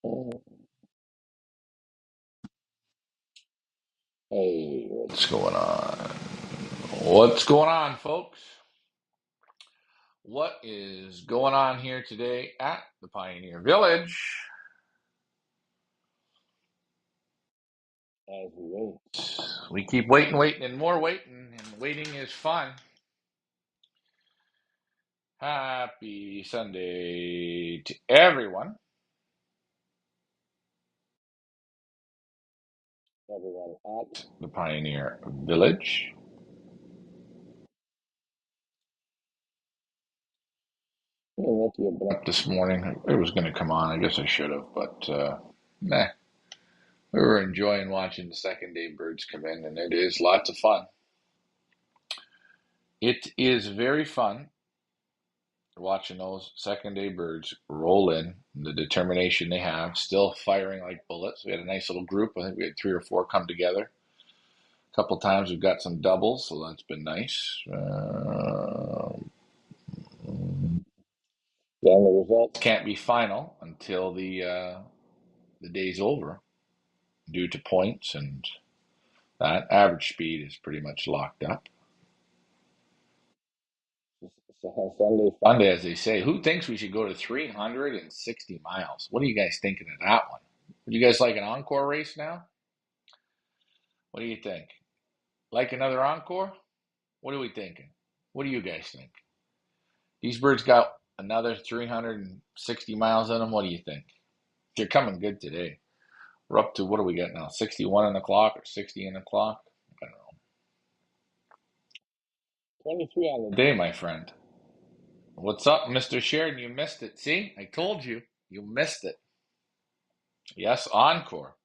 Hey, what's going on? What's going on, folks? What is going on here today at the Pioneer Village? As we wait. We keep waiting, and more waiting, and waiting is fun. Happy Sunday to everyone. Everyone at the Pioneer Village. Yeah, lucky I've been up this morning. It was going to come on. I guess I should have, but nah. We were enjoying watching the second day birds come in, and it is lots of fun. It is very fun watching those second day birds roll in, the determination they have, still firing like bullets. We had a nice little group. I think we had 3 or 4 come together. A couple times we've got some doubles, so that's been nice. Then the results can't be final until the day's over, due to points and that. Average speed is pretty much locked up. Sunday, as they say. Who thinks we should go to 360 miles? What are you guys thinking of that one? Would you guys like an encore race now? What do you think? Like another encore? What are we thinking? What do you guys think? These birds got another 360 miles in them. What do you think? They're coming good today. We're up to, what do we got now? 61 in the clock or 60 in the clock? I don't know. 23 on the day, my friend. What's up, Mr. Sheridan? You missed it. See? I told you. You missed it. Yes, encore.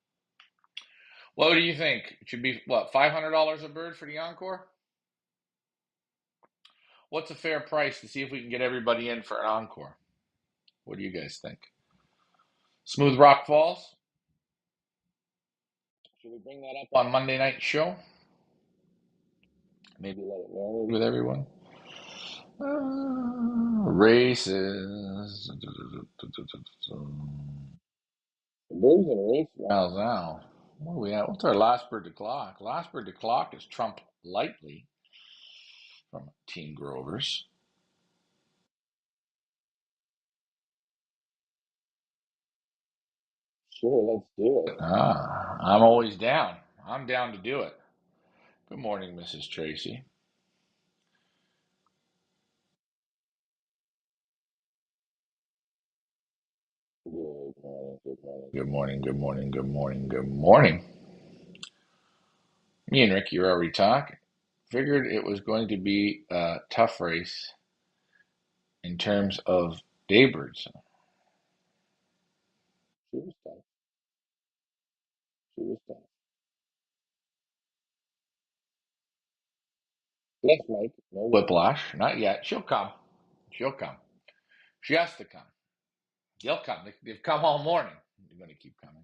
What do you think? It should be, what, $500 a bird for the encore? What's a fair price to see if we can get everybody in for an encore? What do you guys think? Smooth Rock Falls? Should we bring that up on Monday night show? Maybe let it marinate with everyone. Races. Birds and race miles now. What are we at? What's our last bird to clock? Last bird to clock is Trump Lightly from Team Grovers. Sure, let's do it. I'm always down. I'm down to do it. Good morning, Mrs. Tracy. Good morning, good morning, good morning, good morning, good morning, good morning. Me and Ricky are already talking. Figured it was going to be a tough race in terms of daybirds. She was tough. She was tough. Yes, Mike. No whiplash. Not yet. She'll come. She'll come. She has to come. They'll come. They've come all morning. They're going to keep coming.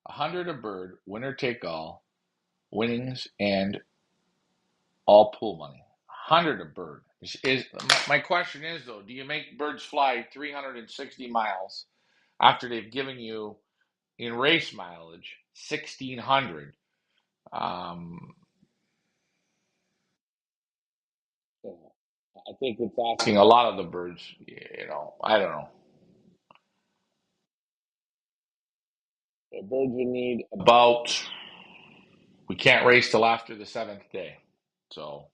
100 a bird, winner take all, winnings, and all pool money. 100 a bird. My question is, though, do you make birds fly 360 miles after they've given you in race mileage 1,600? Um, I think it's asking a lot of the birds. I don't know. The birds would need about. We can't race till after the 7th day, so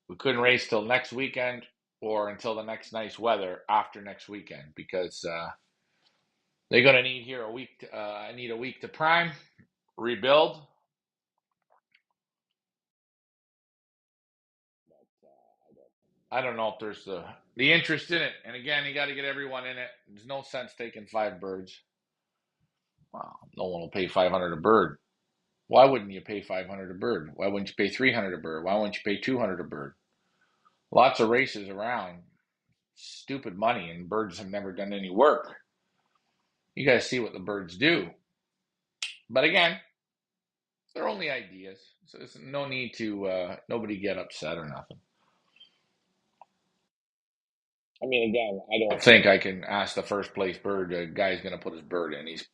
we couldn't race till next weekend or until the next nice weather after next weekend because they're going to need here a week. I need a week to prime, rebuild. I don't know if there's the interest in it. And again, you got to get everyone in it. There's no sense taking 5 birds. Wow, no one will pay 500 a bird. Why wouldn't you pay 500 a bird? Why wouldn't you pay 300 a bird? Why wouldn't you pay 200 a bird? Lots of races around. Stupid money, and birds have never done any work. You guys see what the birds do. But again, they're only ideas. So there's no need to nobody get upset or nothing. I mean, again, I don't think I can ask the first place bird, the guy's going to put his bird in. He's,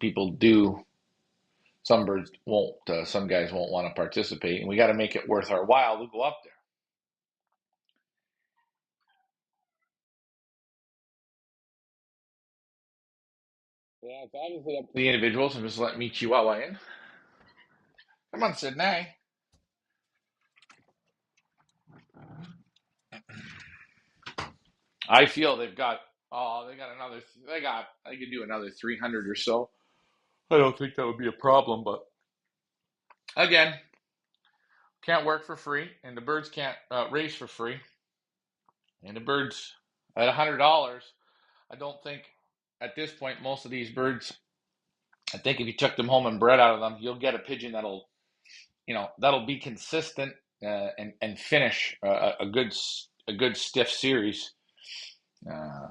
people do. Some birds won't. Some guys won't want to participate, and we got to make it worth our while to go up there. Yeah, it's obviously up to the individuals and just let me Chihuahua in. Come on, Sydney. I feel they've got. Oh, they got another. They got. I could do another 300 or so. I don't think that would be a problem, but again, can't work for free, and the birds can't race for free, and the birds at $100. I don't think at this point most of these birds. I think if you took them home and bred out of them, you'll get a pigeon that'll be consistent and finish a good stiff series. Uh,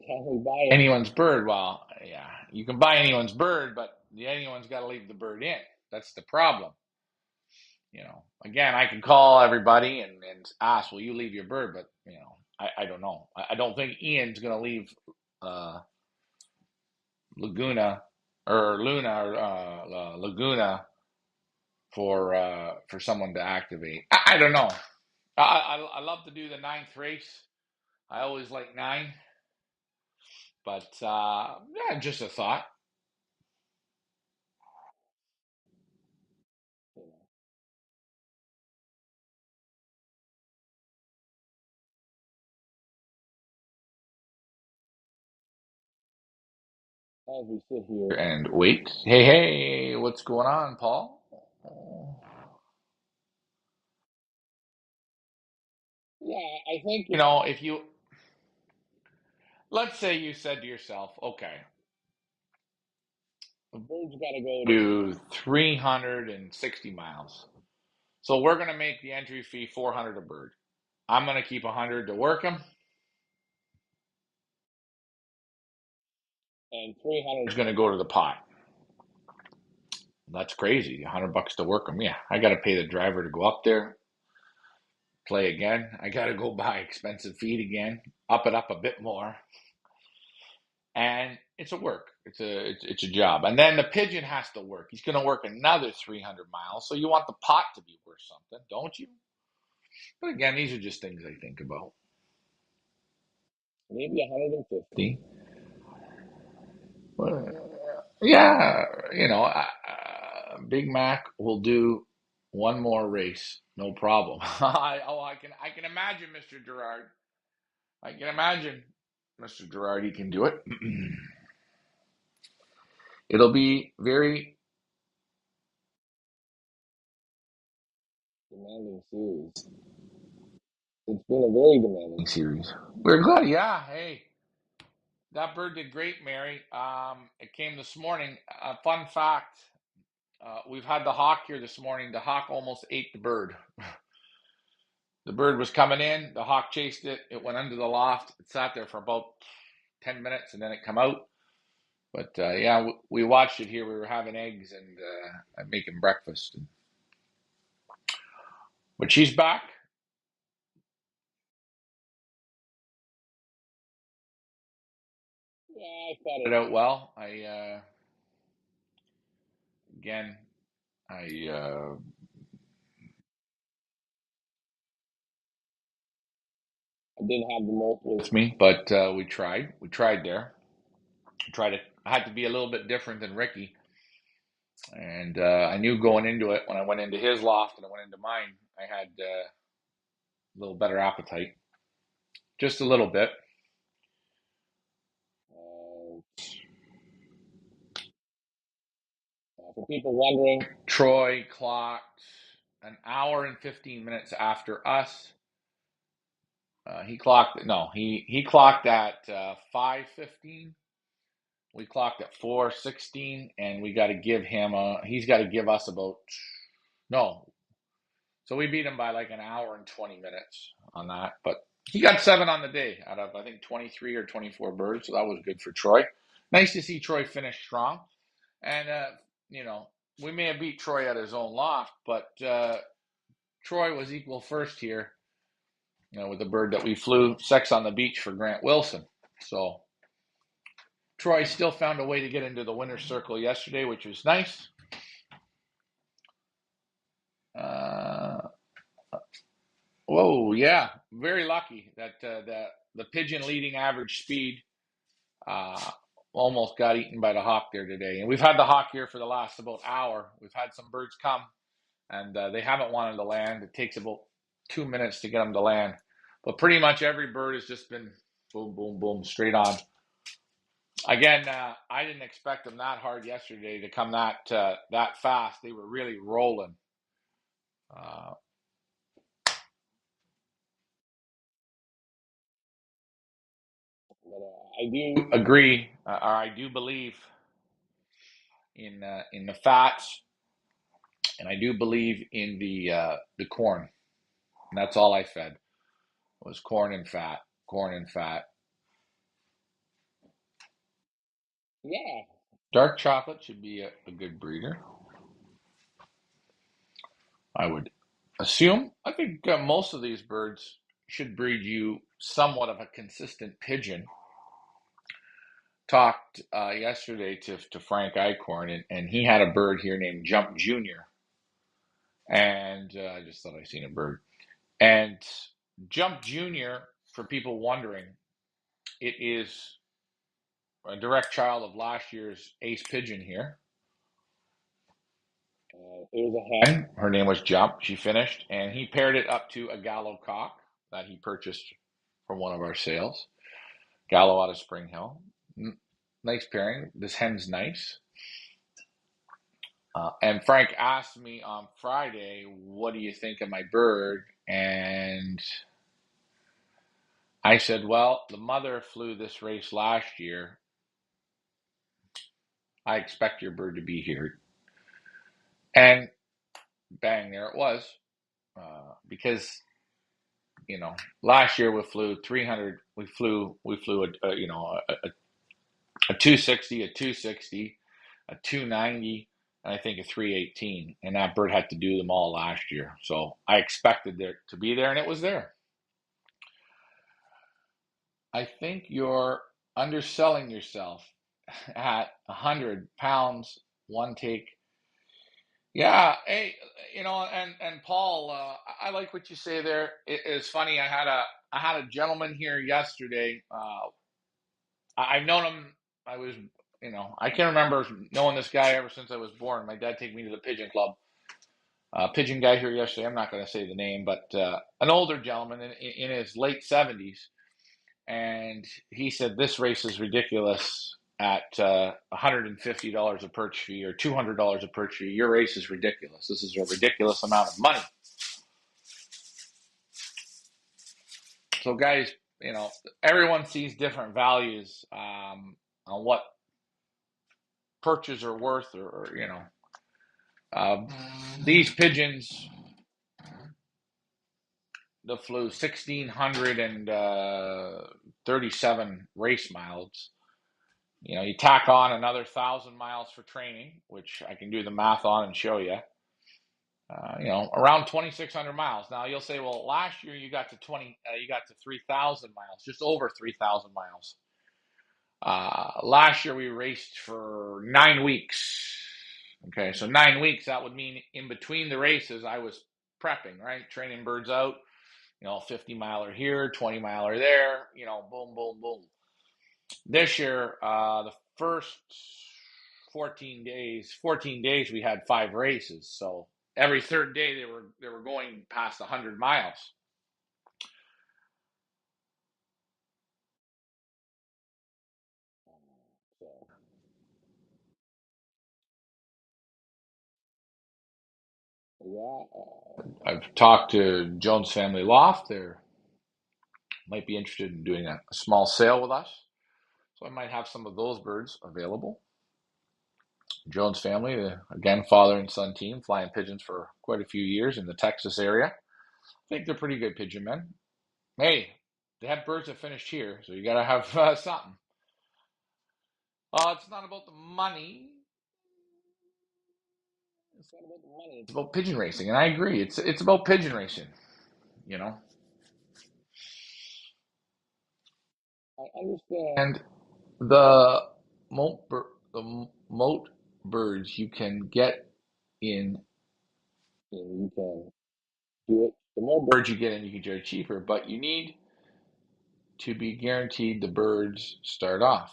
can we buy anyone's bird? Well, yeah, you can buy anyone's bird, but anyone's got to leave the bird in. That's the problem. Again, I can call everybody and ask, will you leave your bird? But I don't know. I don't think Ian's going to leave uh, Laguna or Luna or Laguna for someone to activate. I don't know. I love to do the ninth race. I always like nine, but yeah, just a thought. As we sit here and wait. Hey, hey, what's going on, Paul? Yeah, I think if you let's say you said to yourself, okay, the bird's got to go to 360 miles. So we're going to make the entry fee 400 a bird. I'm going to keep 100 to work them, and 300 is going to go to the pot. That's crazy. $100 to work them. Yeah, I got to pay the driver to go up there, play again. I got to go buy expensive feed again, up it up a bit more, and it's a work. It's a job. And then the pigeon has to work. He's going to work another 300 miles. So you want the pot to be worth something, don't you? But again, these are just things I think about. Maybe 150. Yeah, Big Mac will do one more race, no problem. I can imagine Mr. Gerard. I can imagine Mr. Gerard. He can do it. It'll be very demanding series. It's been a very demanding series. We're glad. Yeah. Hey, that bird did great, Mary. It came this morning. Fun fact: we've had the hawk here this morning. The hawk almost ate the bird. The bird was coming in. The hawk chased it. It went under the loft. It sat there for about 10 minutes, and then it come out. But yeah, we watched it here. We were having eggs and making breakfast. But she's back. Yeah, I thought it out well. Again, I didn't have the multiple with me, but we tried. We tried there. Tried to. I had to be a little bit different than Ricky, and I knew going into it when I went into his loft and I went into mine, I had a little better appetite, just a little bit. Uh, for people wondering, Troy clocked an hour and 15 minutes after us. He clocked no, he clocked at 5:15. We clocked at 4:16, and we got to give him he's got to give us about no. So we beat him by like an hour and 20 minutes on that, but he got 7 on the day out of I think 23 or 24 birds, so that was good for Troy. Nice to see Troy finish strong, and you know we may have beat Troy at his own loft, but Troy was equal first here with the bird that we flew, Sex on the Beach for Grant Wilson. So Troy still found a way to get into the winner's circle yesterday, which was nice. Whoa, yeah, very lucky that the pigeon leading average speed uh, almost got eaten by the hawk there today. And we've had the hawk here for the last about hour. We've had some birds come, and they haven't wanted to land. It takes about 2 minutes to get them to land. But pretty much every bird has just been boom, boom, boom, straight on. Again, I didn't expect them that hard yesterday to come that fast. They were really rolling. Uh, I do agree, or I do believe in the fats, and I do believe in the corn. And that's all I fed was corn and fat, corn and fat. Yeah, dark chocolate should be a good breeder. I would assume. I think most of these birds should breed you somewhat of a consistent pigeon. Talked yesterday to Frank Eichhorn, and he had a bird here named Jump Junior. And I just thought I seen a bird. And Jump Junior, for people wondering, it is a direct child of last year's ace pigeon here. It was a hen. Her name was Jump. She finished, and he paired it up to a Gallo cock that he purchased from one of our sales. Gallo out of Spring Hill. Nice pairing. This hen's nice. And Frank asked me on Friday, "What do you think of my bird?" And I said, "Well, the mother flew this race last year. I expect your bird to be here." And bang, there it was. Because last year we flew 300. We flew a 260, a 260, a 290, and I think a 318. And that bird had to do them all last year. So I expected it to be there, and it was there. I think you're underselling yourself at 100 pounds, one take. Yeah, hey, and Paul, I like what you say there. It's funny. I had a gentleman here yesterday. I've known him. I was, I can remember knowing this guy ever since I was born. My dad took me to the pigeon club. Pigeon guy here yesterday. I'm not going to say the name, but an older gentleman in his late 70s, and he said this race is ridiculous at $150 a perch fee or $200 a perch fee. Your race is ridiculous. This is a ridiculous amount of money. So, guys, everyone sees different values on what perches are worth, these pigeons that flew 1,637 race miles. You tack on another 1,000 miles for training, which I can do the math on and show you. Around 2,600 miles. Now you'll say, well, last year you got to 3,000 miles, just over 3,000 miles. Last year we raced for 9 weeks. Okay, so 9 weeks, that would mean in between the races I was prepping, right? Training birds out, 50 miler here, 20 miler there, boom, boom, boom. This year, the first 14 days we had 5 races. So every third day they were going past 100 miles. Yeah, I've talked to Jones Family Loft. They might be interested in doing a small sale with us. So I might have some of those birds available. Jones Family, again, father and son team, flying pigeons for quite a few years in the Texas area. I think they're pretty good pigeon men. Hey, they had birds that finished here, so you got to have something. It's not about the money. It's not about the money. It's about pigeon racing, and I agree. It's about pigeon racing. You know. I understand the the moat birds you can get in, you can do it. The more birds you get in, you can do it cheaper, but you need to be guaranteed the birds start off.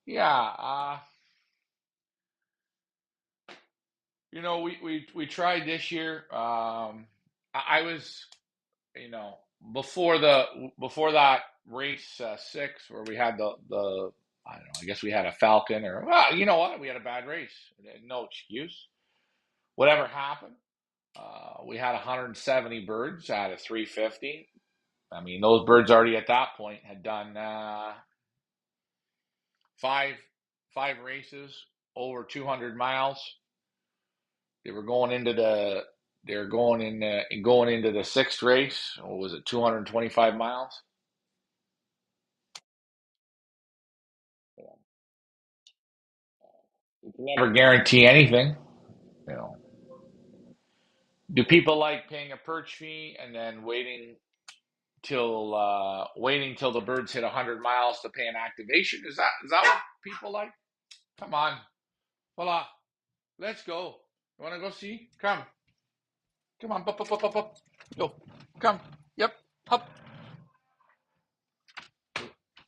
Yeah, we tried this year. I was, you know, before that race 6 where we had the I don't know. I guess we had a falcon, or well, you know what? We had a bad race. No excuse. Whatever happened, we had 170 birds out of 350. I mean, those birds already at that point had done five five races over 200 miles. They were going into the they're going into the sixth race. What was it? 225 miles. You can never guarantee anything. You know, do people like paying a perch fee and then waiting till the birds hit 100 miles to pay an activation? Is that what people like? Come on, voila, let's go. You want to go see? Come on, up, up, up, up, up. Go, come. Yep, up.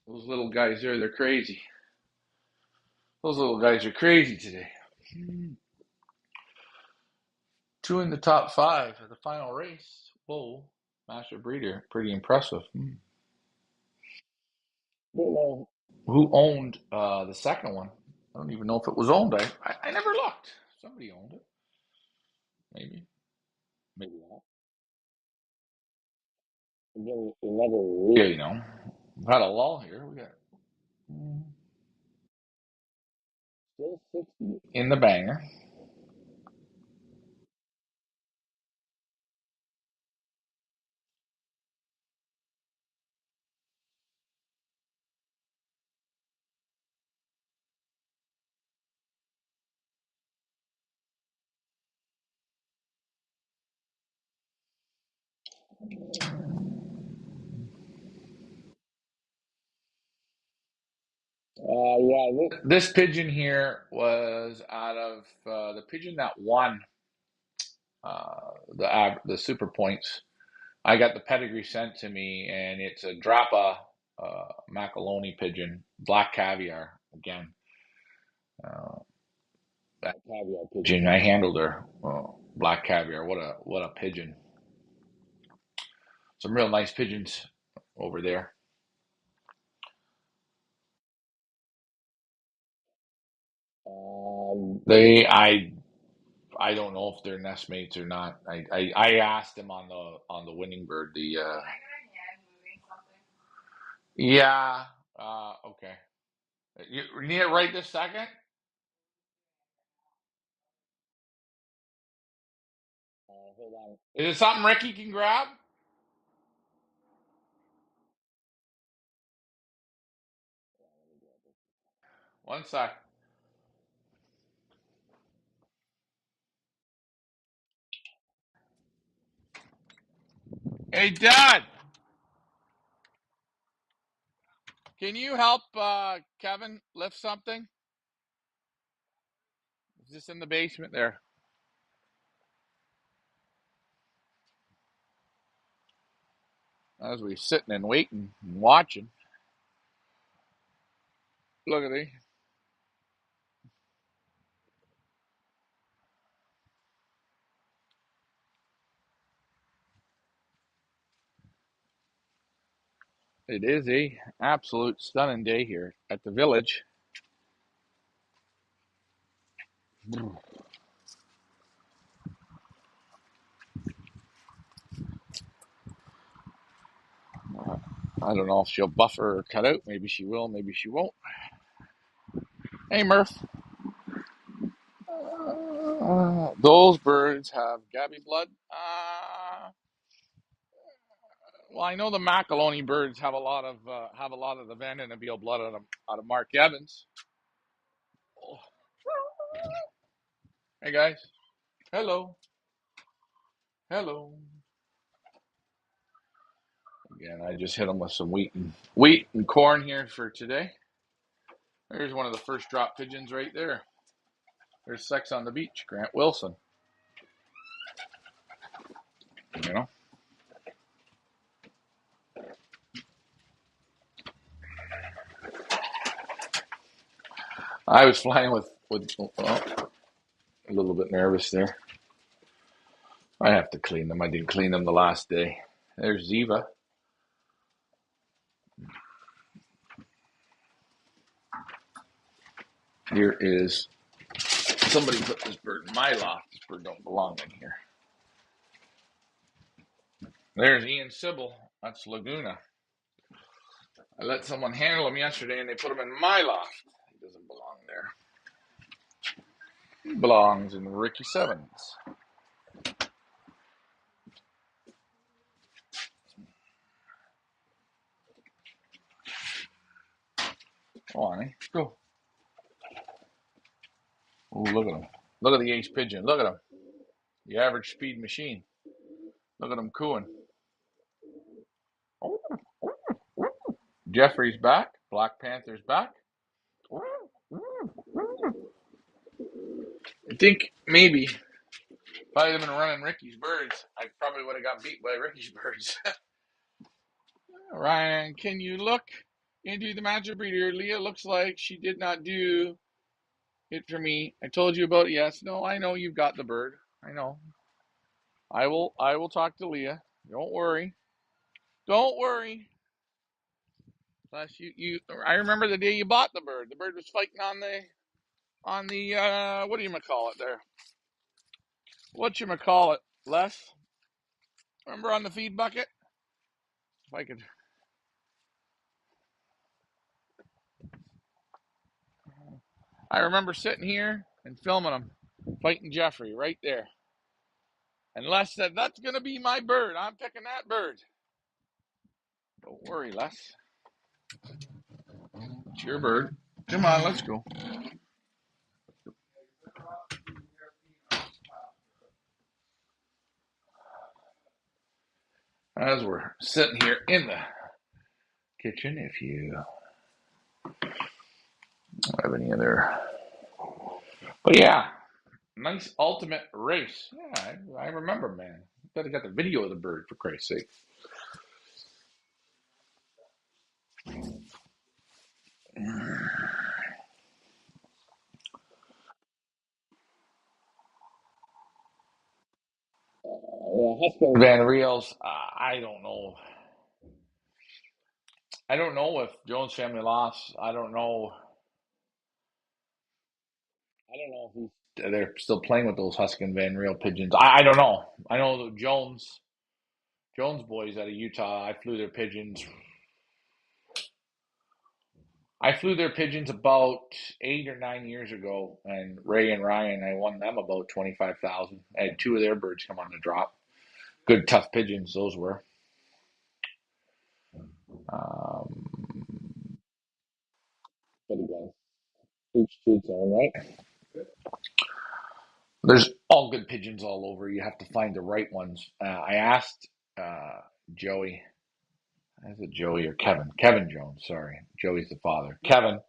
Those little guys there, they're crazy. Those little guys are crazy today. Two in the top five of the final race. Whoa, master breeder, pretty impressive. Don't know who owned the second one. I don't even know if it was owned. I never looked. Somebody owned it. Maybe. Maybe not. Again, we never really, we've had a lull here. We got still 60 in the banger. Yeah, this pigeon here was out of the pigeon that won the super points. I got the pedigree sent to me, and it's a Drapa Macaloni pigeon, black caviar again. Uh, that caviar pigeon, I handled her. Black caviar, what a pigeon! Some real nice pigeons over there. I don't know if they're nestmates or not. I asked him on the winning bird. Yeah. Okay. You need it right this second. Hold on. Is it something Ricky can grab? One sec. Hey, Dad, can you help Kevin lift something? Is this in the basement there? As we're sitting and waiting and watching. Look at it. It is a absolute stunning day here at the village. I don't know if she'll buffer or cut out. Maybe she will, maybe she won't. Hey, Murph. Those birds have Gabby blood. Well, I know the Macaloni birds have a lot of the Vandenberg blood out of Mark Evans. Oh. Hey guys, hello, hello. again. I just hit them with some wheat and corn here for today. There's one of the first drop pigeons right there. There's Sex on the Beach, Grant Wilson. You know, I was flying with well, a little bit nervous there. I have to clean them. I didn't clean them the last day. There's Ziva. Here is somebody put this bird in my loft. This bird don't belong in here. There's Ian Sybil. That's Laguna. I let someone handle him yesterday and they put him in my loft. He doesn't belong there. He belongs in Ricky Sevens. Go on, eh? Go. Oh, look at him. Look at the ace pigeon. Look at him. The average speed machine. Look at him cooing. Jeffrey's back. Black Panther's back. I think maybe if I had been running Ricky's birds, I probably would have got beat by Ricky's birds. Ryan, can you look into the master breeder? Leah looks like she did not do it for me. I told you about it. Yes. No, I know you've got the bird. I know. I will talk to Leah. Don't worry. Don't worry. Plus you I remember the day you bought the bird. The bird was fighting on the what do you call it there? What you call it, Les? Remember on the feed bucket? If I could I remember sitting here and filming him fighting Jeffrey right there. And Les said, "That's gonna be my bird. I'm picking that bird." Don't worry, Les. It's your bird. Come on, let's go. As we're sitting here in the kitchen, if you have any other. But yeah, nice ultimate race. Yeah, I remember, man. Better got the video of the bird, for Christ's sake. Husband Van Reels, I don't know. I don't know if Jones family lost. I don't know. I don't know if they're still playing with those Husky Van Reel pigeons. I don't know. I know the Jones boys out of Utah. I flew their pigeons. I flew their pigeons about 8 or 9 years ago, and Ray and Ryan, I won them about 25,000. I had two of their birds come on the drop. Good tough pigeons those were. But again, each to its own, right? There's all good pigeons all over. You have to find the right ones. I asked Joey, is it Joey or Kevin? Kevin Jones, sorry. Joey's the father. Kevin,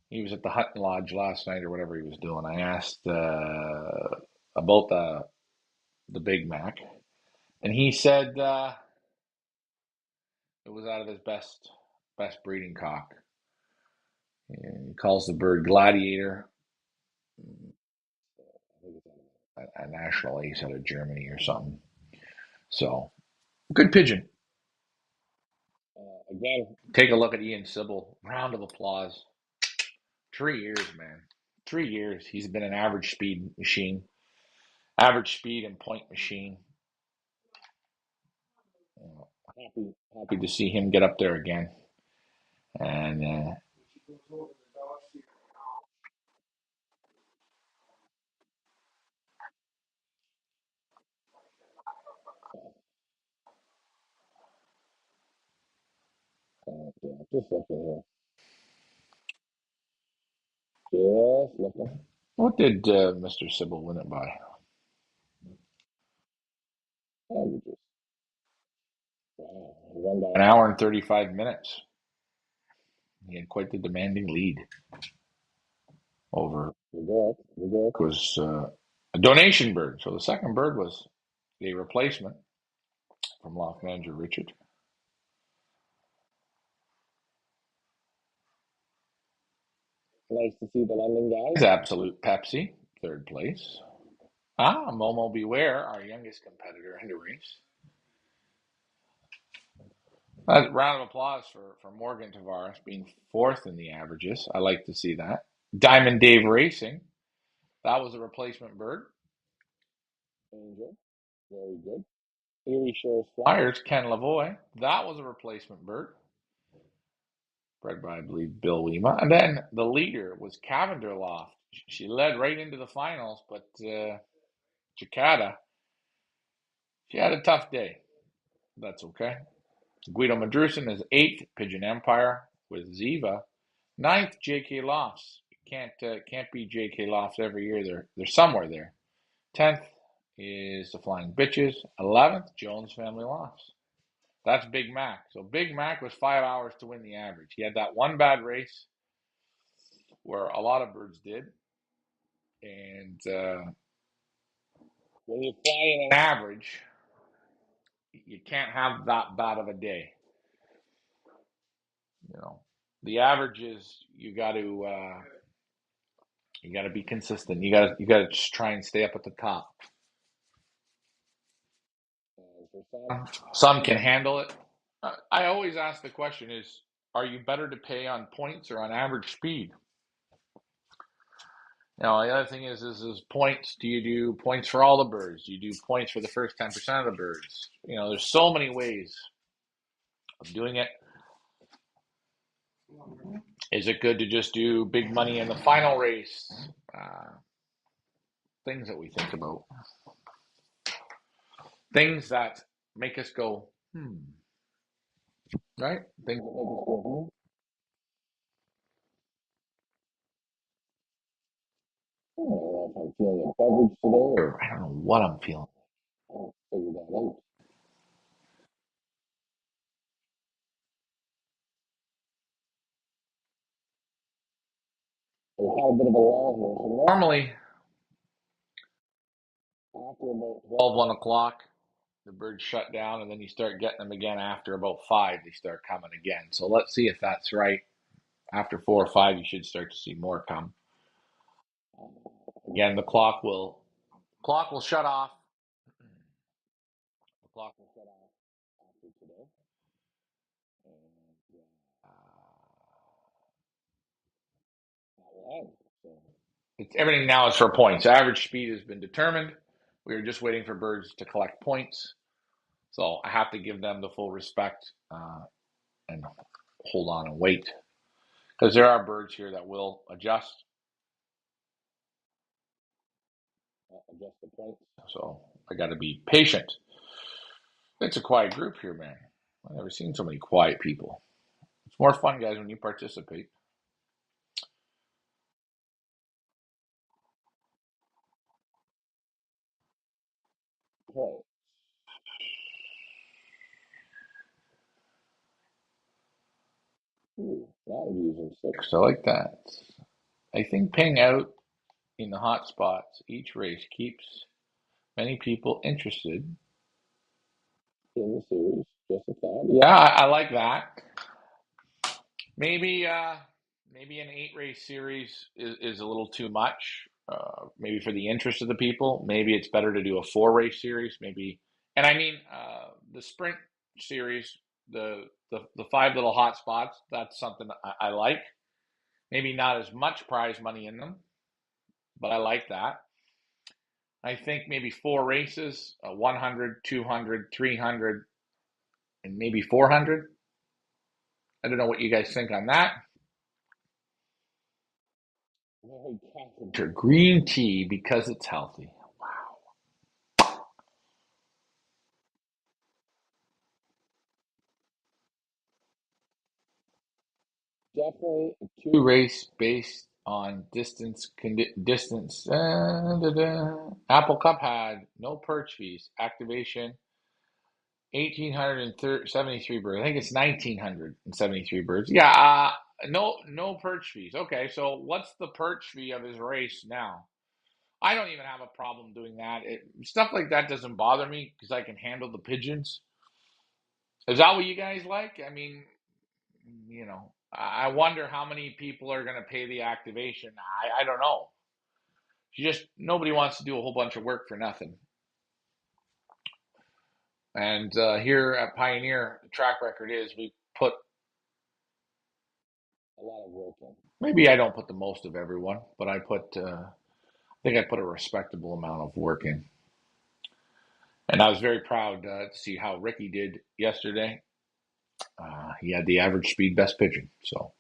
he was at the hunting lodge last night or whatever he was doing. I asked about the Big Mac, and he said it was out of his best breeding cock. And he calls the bird Gladiator. A national ace out of Germany or something. So good pigeon. Again, take a look at Ian Sybil. Round of applause. 3 years, man. 3 years. He's been an average speed machine, average speed and point machine. Happy to see him get up there again. And just look at here. Just looking. What did Mr. Sybil win it by? Oh, wow. won by an hour and 35 minutes. He had quite the demanding lead over Vigoric. Vigoric was a donation bird, so the second bird was a replacement from loft manager Richard. Nice to see the London guys. Absolute Pepsi, third place. Momo Beware, our youngest competitor in the race. A round of applause for Morgan Tavares being fourth in the averages. I like to see that. Diamond Dave Racing, that was a replacement bird. Angel, very good. Erie Shores Flyers, Ken Lavoie, that was a replacement bird. Bred by, I believe, Bill Lima. And then the leader was Cavender Loft. She led right into the finals, but Chicada, she had a tough day. That's okay. Guido Madrusin is 8th, Pigeon Empire with Ziva. 9th, J.K. Lofts. Can't beat J.K. Lofts every year. They're somewhere there. 10th is the Flying Bitches. 11th, Jones Family Lofts. That's Big Mac. So Big Mac was 5 hours to win the average. He had that one bad race where a lot of birds did. And when you fly in an average, you can't have that bad of a day. You know, the average is you got to be consistent. You got to just try and stay up at the top. Some can handle it. I always ask the question: are you better to pay on points or on average speed? Now, the other thing is points. Do you do points for all the birds? Do you do points for the first 10% of the birds? You know, there's so many ways of doing it. Is it good to just do big money in the final race? Things that we think about. Things that make us go, right? Things that make us go, I don't know if I'm feeling a beverage today, or I don't know what I'm feeling. I'll figure that out. We had a bit of a lull here. So normally, after about 12, 1 o'clock, the birds shut down, and then you start getting them again after about 5. They start coming again. So let's see if that's right. After 4 or 5, you should start to see more come. Again, the clock will shut off. The clock will shut off after today. And that will end. So everything now is for points. Average speed has been determined. We are just waiting for birds to collect points. So I have to give them the full respect and hold on and wait. Because there are birds here that will adjust the points. So I got to be patient. It's a quiet group here, man. I've never seen so many quiet people. It's more fun, guys, when you participate. Okay. Ooh, that would be using 6. I like that. I think paying out in the hot spots each race keeps many people interested in the series. Just a thought. Yeah, I like that. Maybe an 8-race series is a little too much. Maybe for the interest of the people, maybe it's better to do a 4-race series. Maybe, and I mean the sprint series, the 5 little hot spots. That's something I like. Maybe not as much prize money in them, but I like that. I think maybe 4 races, 100, 200, 300, and maybe 400. I don't know what you guys think on that. Green tea because it's healthy. Wow. Definitely a 2-race based on distance. Distance. Apple Cup had no perch fees. Activation 1,873 birds. I think it's 1,973 birds. Yeah, no perch fees. Okay, so what's the perch fee of his race now? I don't even have a problem doing that. Stuff like that doesn't bother me because I can handle the pigeons. Is that what you guys like? I mean, I wonder how many people are going to pay the activation. I don't know. Just nobody wants to do a whole bunch of work for nothing. And here at Pioneer, the track record is we put a lot of work in. Maybe I don't put the most of everyone, but I think I put a respectable amount of work in. And I was very proud to see how Ricky did yesterday. He had the average speed best pigeon. So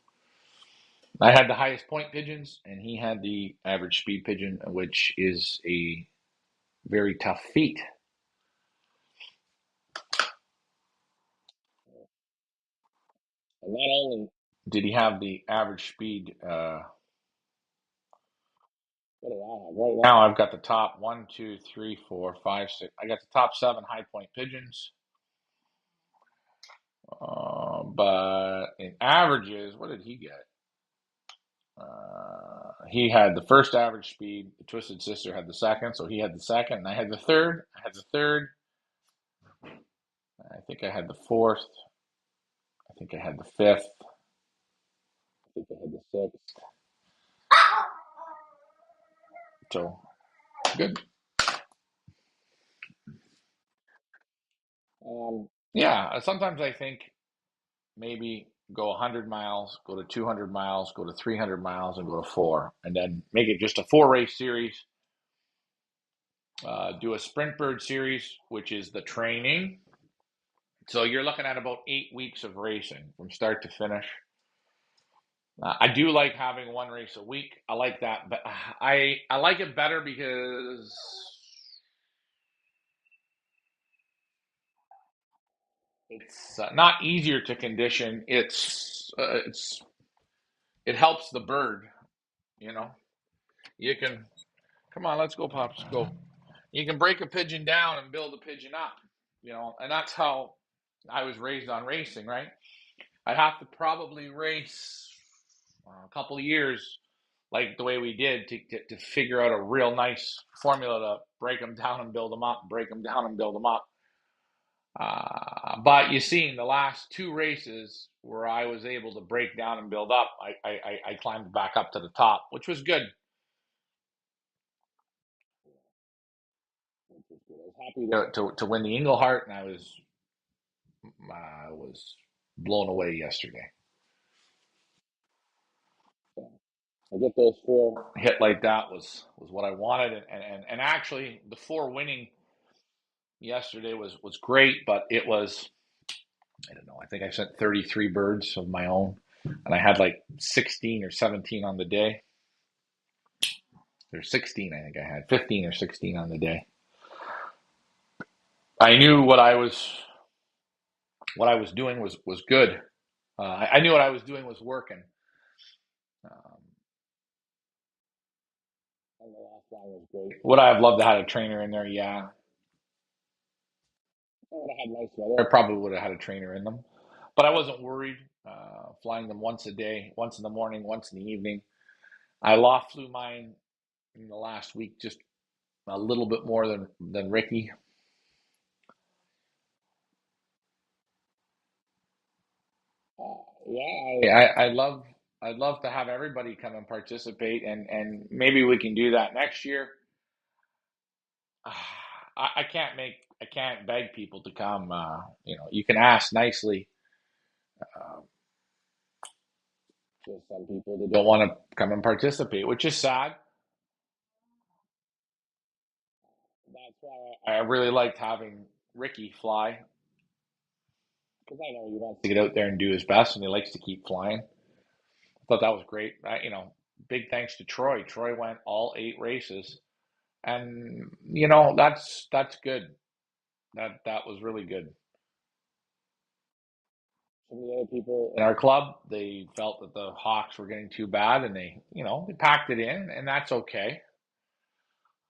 I had the highest point pigeons, and he had the average speed pigeon, which is a very tough feat. And not only did he have the average speed, what do I have? Right now, I've got the top one, two, three, four, five, six. I got the top 7 high point pigeons. But in averages, what did he get? He had the first average speed. The Twisted Sister had the second, so he had the second, and I had the third. I had the third. I think I had the fourth. I think I had the fifth. I think I had the sixth. So good. Yeah, sometimes I think maybe go 100 miles, go to 200 miles, go to 300 miles, and go to 4, and then make it just a 4 race series. Do a sprint bird series, which is the training. So you're looking at about 8 weeks of racing from start to finish. I do like having 1 race a week. I like that, but I like it better because it's not easier to condition. It helps the bird. You know, you can come on. Let's go, pops. Go. You can break a pigeon down and build a pigeon up. And that's how I was raised on racing. Right? I'd have to probably race a couple of years like the way we did to figure out a real nice formula to break them down and build them up, break them down and build them up. But you see, in the last 2 races where I was able to break down and build up, I climbed back up to the top, which was good. I was happy to win the Engelhart, and I was blown away yesterday. I get those 4 hit like that was what I wanted, and actually the 4 winning yesterday was great, but it was, I don't know, I think I sent 33 birds of my own, and I had like 16 or 17 on the day. There's 16, I think I had 15 or 16 on the day. I knew what I was doing was good. I knew what I was doing was working. Um, and the last one was great. Would I have loved to have a trainer in there? Yeah. I would have had nice weather. I probably would have had a trainer in them, but I wasn't worried. Flying them once a day, once in the morning, once in the evening. I loft flew mine in the last week just a little bit more than Ricky. Yeah, I'd love to have everybody come and participate, and maybe we can do that next year. I can't beg people to come. You can ask nicely. Uh, just some people that don't want to come and participate, which is sad. That's why I really liked having Ricky fly because I know he wants to get out there and do his best, and he likes to keep flying. I thought that was great. Big thanks to Troy. Troy went all 8 races, and that's good. That was really good. Some of the other people in our club, they felt that the Hawks were getting too bad, and they packed it in, and that's okay.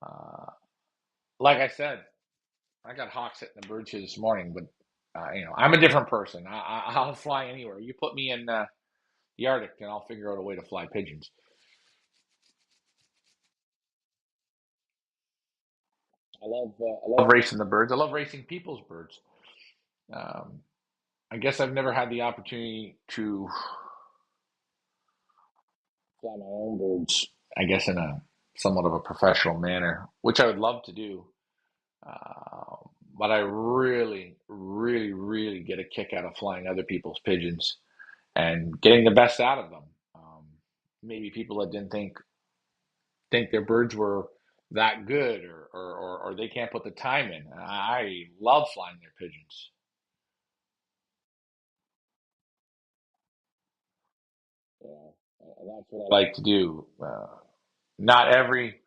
Uh, like I said, I got Hawks hitting the birds here this morning, but I'm a different person. I'll fly anywhere. You put me in the Arctic, and I'll figure out a way to fly pigeons. I love racing the birds. I love racing people's birds. Um, I guess I've never had the opportunity to fly my own birds. I guess in a somewhat of a professional manner, which I would love to do. Uh, but I really, really, really get a kick out of flying other people's pigeons and getting the best out of them. Maybe people that didn't think their birds were that good, or they can't put the time in. I love flying their pigeons. That's what I like to do. Not every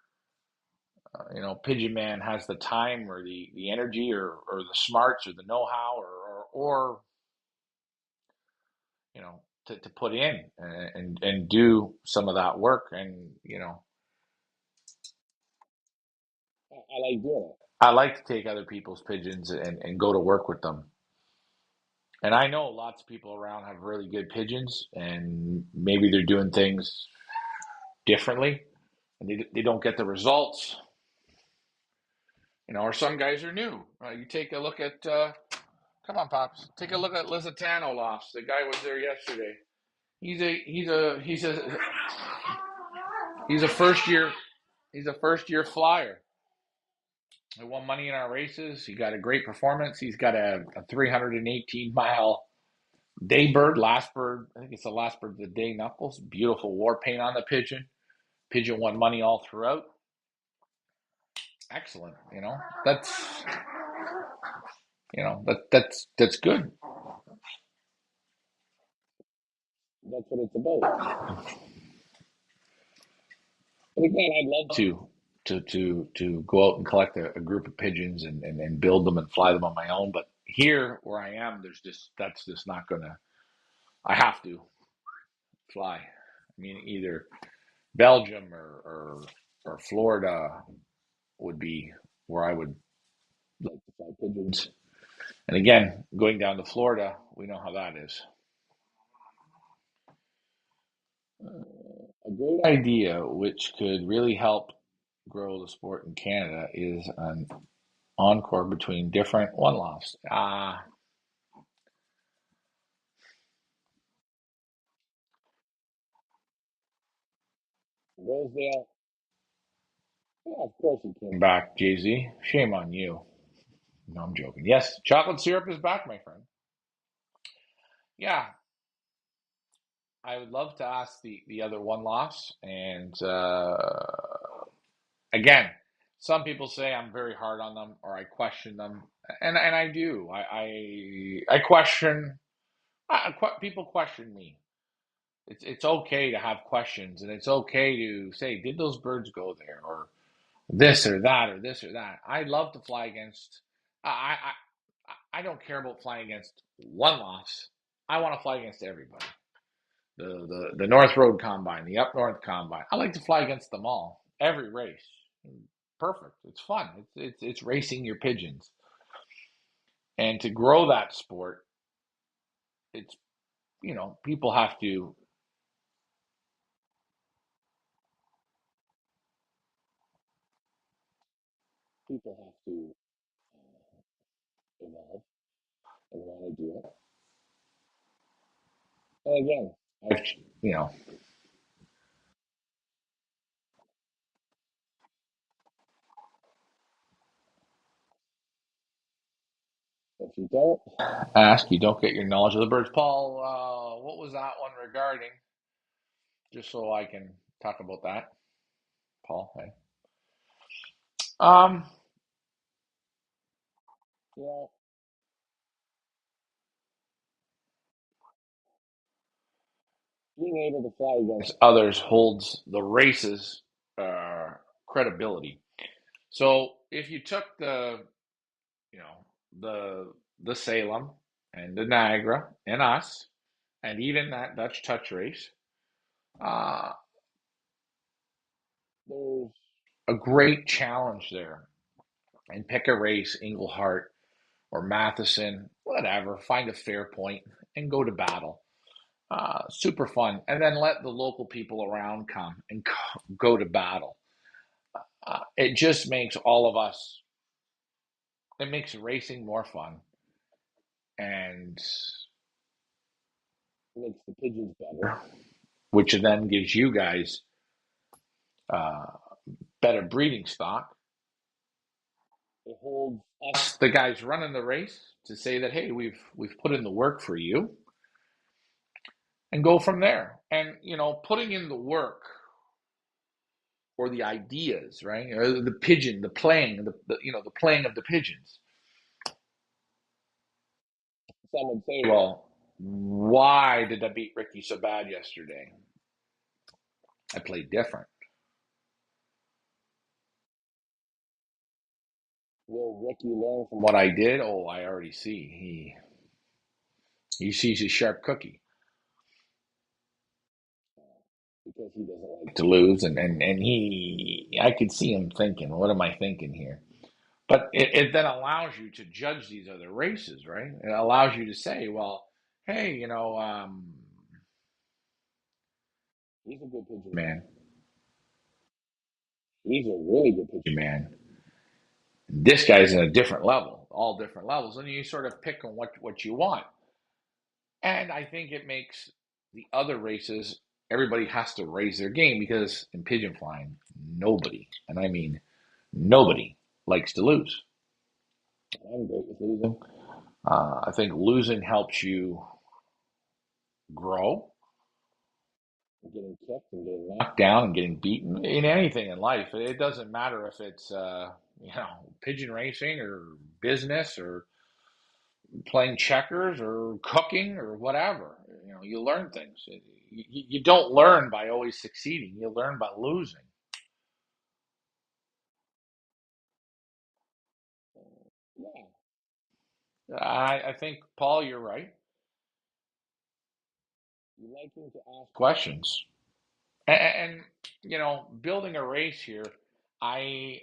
pigeon man has the time or the energy or the smarts or the know-how or to put in and do some of that work. And I like doing it. I like to take other people's pigeons and go to work with them. And I know lots of people around have really good pigeons, and maybe they're doing things differently, and they don't get the results. Or some guys are new. You take a look at, come on, pops, take a look at Lizatano Lofts. The guy was there yesterday. He's a first year flyer. He won money in our races. He got a great performance. He's got a 318-mile day bird, last bird. I think it's the last bird of the day. Knuckles, beautiful war paint on the pigeon. Pigeon won money all throughout. Excellent. That's good. That's what it's about. But again, I'd love to go out and collect a group of pigeons and build them and fly them on my own. But here where I am, that's just not gonna. I have to fly. I mean, either Belgium or Florida would be where I would like to fly pigeons. And again, going down to Florida, we know how that is. A great idea, which could really help grow the sport in Canada, is an encore between different one-offs. Rosedale, yeah, of course he came back, Jay Z. Shame on you. No, I'm joking. Yes, chocolate syrup is back, my friend. Yeah, I would love to ask the other one loss. And again, some people say I'm very hard on them or I question them, and I do. I question. People question me. It's okay to have questions, and it's okay to say, did those birds go there, or this or that, or this or that. I love to fly against. I don't care about flying against one loss. I want to fly against everybody. The North Road Combine, the Up North Combine. I like to fly against them all. Every race, perfect. It's fun. It's racing your pigeons, and to grow that sport, it's people have to evolve and want to do it. And again, I've you know if you don't ask, you don't get your knowledge of the birds. Paul, what was that one regarding? Just so I can talk about that, Paul. Hey. Um, well, being able to fly against others holds the race's uh, credibility. So if you took you know, the Salem and the Niagara and us, and even that Dutch touch race, uh, there's a great challenge there. And pick a race, Englehart, or Matheson, whatever. Find a fair point and go to battle. Super fun. And then let the local people around come and go to battle. It just makes all of us, it makes racing more fun and makes the pigeons better, which then gives you guys uh, better breeding stock. It holds us, the guys running the race, to say that hey, we've put in the work for you, and go from there. And putting in the work or the ideas, right? Or the pigeon, the playing, the playing of the pigeons. Some would say, well, why did I beat Ricky so bad yesterday? I played different. Will Ricky learn from what I did? Oh, I already see. He sees his sharp cookie because he doesn't like to lose, and I could see him thinking, what am I thinking here? But it then allows you to judge these other races, right? It allows you to say, well, hey, he's a good pigeon man. He's a really good pigeon man. This guy's in a different level, all different levels, and you sort of pick on what you want. And I think it makes the other races, everybody has to raise their game because in pigeon flying, nobody, and I mean nobody, likes to lose. I'm great with losing. I think losing helps you grow. Getting kicked and getting knocked down and getting beaten in anything in life. It doesn't matter if it's pigeon racing or business or playing checkers or cooking or whatever. You learn things. You don't learn by always succeeding. You learn by losing. Yeah. I think, Paul, you're right. You like him to ask questions. And building a race here, I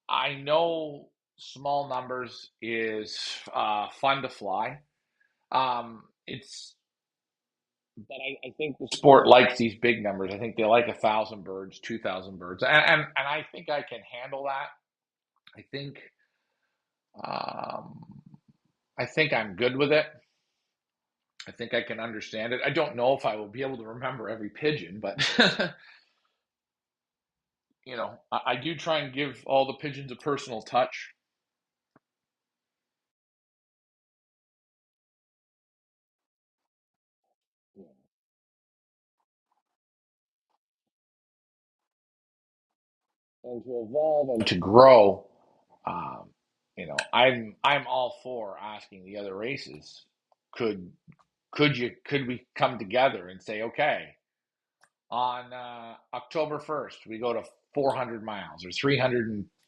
I know small numbers is fun to fly. It's But I think the sport likes these big numbers. I think they like 1,000 birds, 2,000 birds, and I think I can handle that. I think um, I think I'm good with it. I think I can understand it. I don't know if I will be able to remember every pigeon, but I do try and give all the pigeons a personal touch. And to evolve and to grow. I'm all for asking the other races, could could we come together and say, okay, on October 1st we go to 400 miles or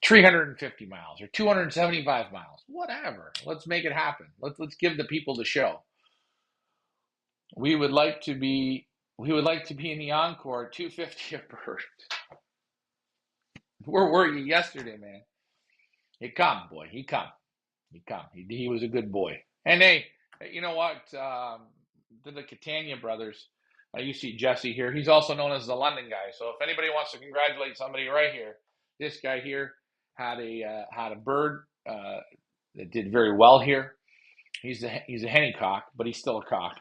350 miles or 275 miles, whatever. Let's make it happen. Let's give the people the show. We would like to be we would like to be in the encore at 250 a bird. Where were you yesterday, man? He come, boy. He come. He come. He was a good boy. And hey, you know what? The Catania brothers. You see Jesse here. He's also known as the London guy. So if anybody wants to congratulate somebody right here, this guy here had a bird that did very well here. He's a henny cock, but he's still a cock.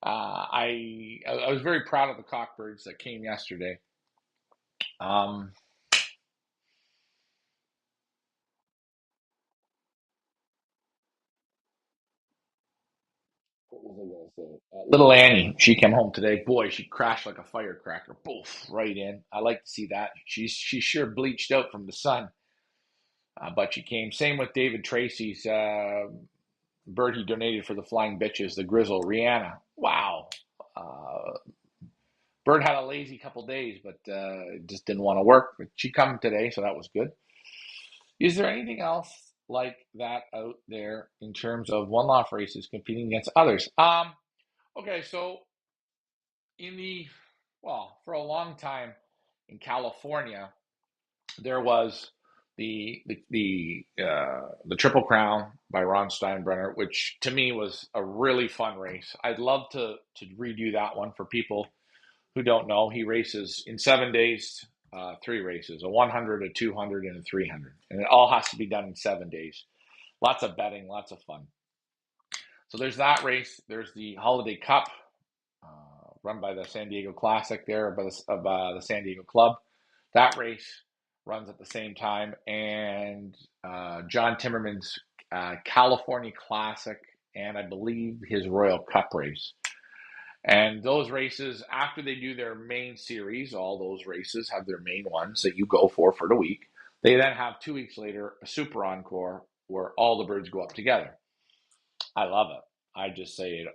I was very proud of the cock birds that came yesterday. Um, what was I going to say? Little Annie, she came home today. Boy, she crashed like a firecracker. Boof, right in. I like to see that. She's sure bleached out from the sun, but she came. Same with David Tracy's bird he donated for the Flying Bitches, the Grizzle, Rihanna. Wow. Uh, Bird had a lazy couple days, but just didn't want to work. But she come today, so that was good. Is there anything else like that out there in terms of one-off races competing against others? Okay, so in the well, for a long time in California, there was the Triple Crown by Ron Steinbrenner, which to me was a really fun race. I'd love to redo that one for people who don't know. He races in 7 days, three races: a 100, a 200, and a 300, and it all has to be done in 7 days. Lots of betting, lots of fun. So there's that race. There's the Holiday Cup, run by the San Diego Classic there, by the San Diego Club. That race runs at the same time, and John Timmerman's California Classic, and I believe his Royal Cup race. And those races, after they do their main series, all those races have their main ones that you go for the week. They then have 2 weeks later a super encore where all the birds go up together. I love it. I just say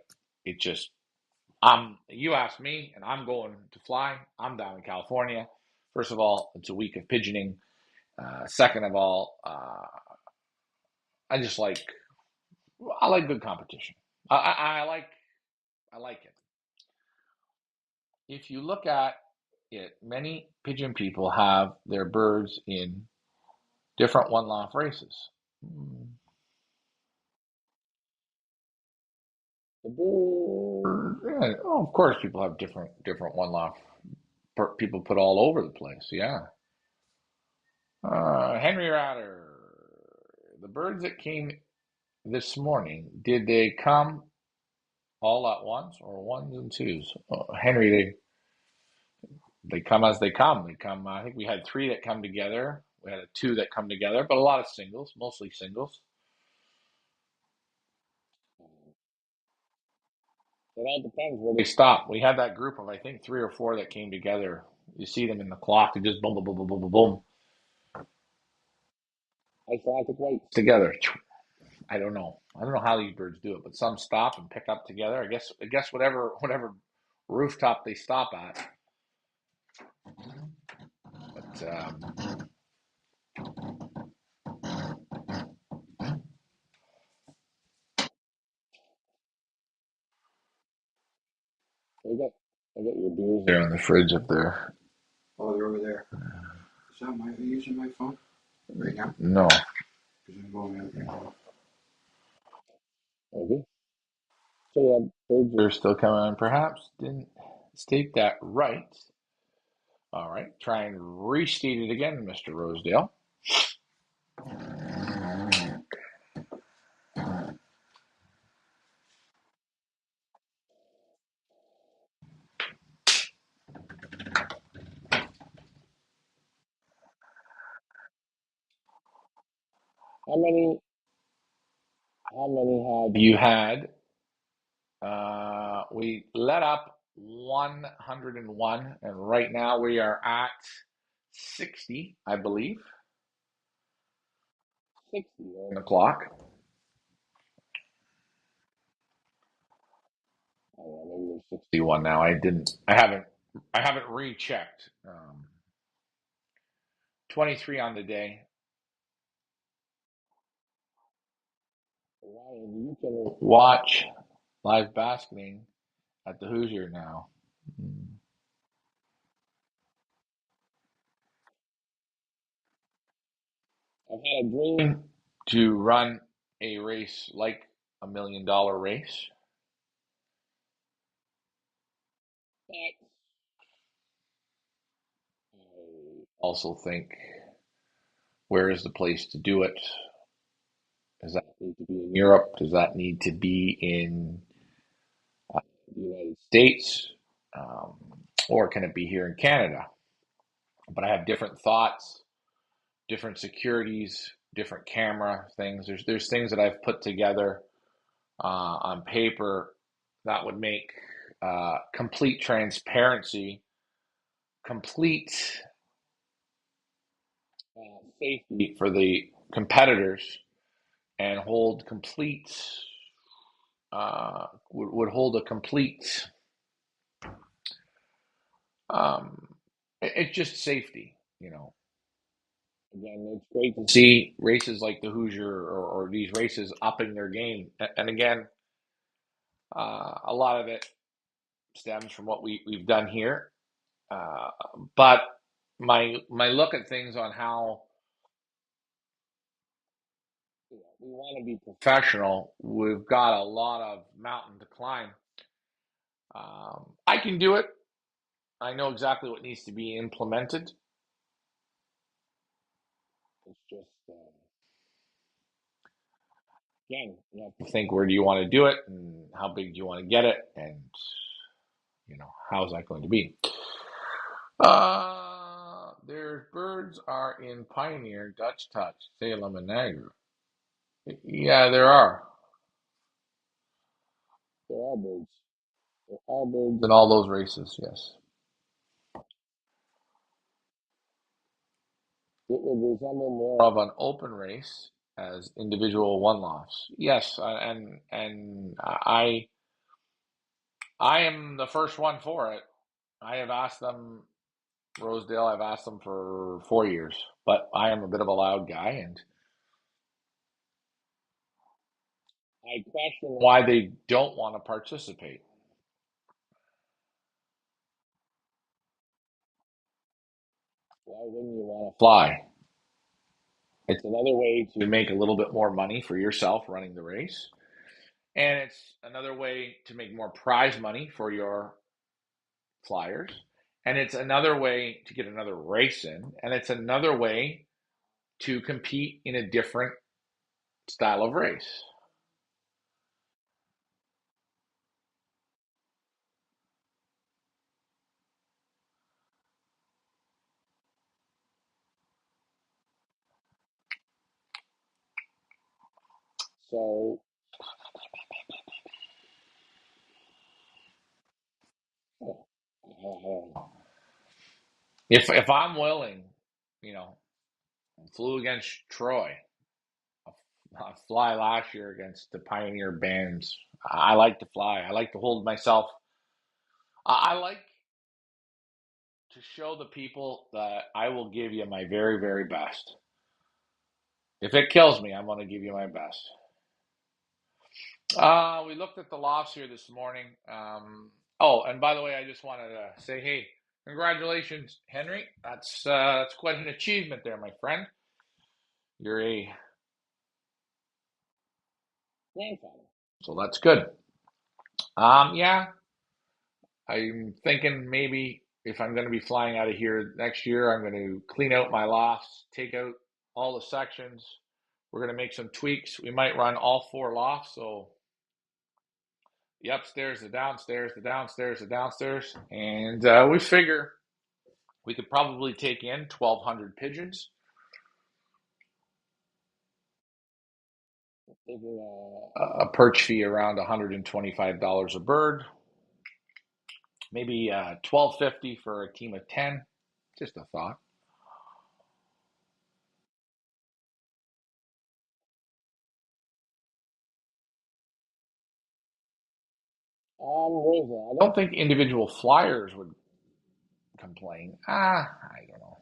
it just you ask me, and I'm going to fly. I'm down in California. First of all, it's a week of pigeoning. Second of all, I just like I like good competition. I like it. If you look at it, many pigeon people have their birds in different one-off races. The bird, yeah, oh, of course, people have different one-off. People put all over the place. Yeah. Henry Ratter, the birds that came this morning, did they come all at once or ones and twos? Henry, they come as they come. They come. I think we had three that come together. We had a two that come together, but a lot of singles, mostly singles. It all depends where they stop. We had that group of I think three or four that came together. You see them in the clock. They just boom, boom, boom, boom, boom, boom, boom. I saw the whites together. I don't know. I don't know how these birds do it, but some stop and pick up together. I guess whatever rooftop they stop at. But I got your beers there in the fridge up there. Oh, they're over there. Is that my, are you using my phone right now? No. Because I'm going out right now. Okay. So yeah, birds are still coming on. Perhaps didn't state that right. All right. Try and restate it again, Mr. Rosedale. How many? How many have you had? We let up 101, and right now we are at 60, I believe. 60 on the clock. Oh, yeah, maybe there's 61 now. I haven't rechecked. 23 on the day. Ryan, you can watch live basketing at the Hoosier now. I've had a dream to run a race like $1 million race. But I also think, where is the place to do it? Does that need to be in Europe? Does that need to be in the United States? Um, or can it be here in Canada? But I have different thoughts, different securities, different camera things. There's things that I've put together on paper that would make complete transparency, complete safety for the competitors, and hold complete would hold a complete um, it's just safety, you know. Again, it's great to see races like the Hoosier or these races upping their game. And again, a lot of it stems from what we've done here. Uh, but my look at things on how we want to be professional. We've got a lot of mountain to climb. I can do it. I know exactly what needs to be implemented. It's just, again, you have to think, where do you want to do it, and how big do you want to get it, and how is that going to be? There's birds are in Pioneer, Dutch Touch, Salem, and Niagara. Yeah, there are. There are birds. There are birds in all those races. Yes, it would resemble more of an open race as individual one-offs. Yes, and I am the first one for it. I have asked them, Rosedale. I've asked them for 4 years, but I am a bit of a loud guy, and I question why they don't want to participate. Why wouldn't you want to fly? It's another way to make a little bit more money for yourself running the race. And it's another way to make more prize money for your flyers. And it's another way to get another race in. And it's another way to compete in a different style of race. So, if I'm willing, you know, flew against Troy, I fly last year against the Pioneer bands. I like to fly. I like to hold myself. I like to show the people that I will give you my very, very best. If it kills me, I'm going to give you my best. We looked at the lofts here this morning. Oh, and by the way, I just wanted to say, hey, congratulations, Henry. That's quite an achievement there, my friend. You're a grandfather, so that's good. Yeah, I'm thinking maybe if I'm going to be flying out of here next year, I'm going to clean out my lofts, take out all the sections. We're going to make some tweaks. We might run all four lofts, so the upstairs, the downstairs, the downstairs, the downstairs, and we figure we could probably take in 1,200 pigeons. A perch fee around $125 a bird, maybe 1,250 for a team of 10. Just a thought. I don't think individual flyers would complain. I don't know.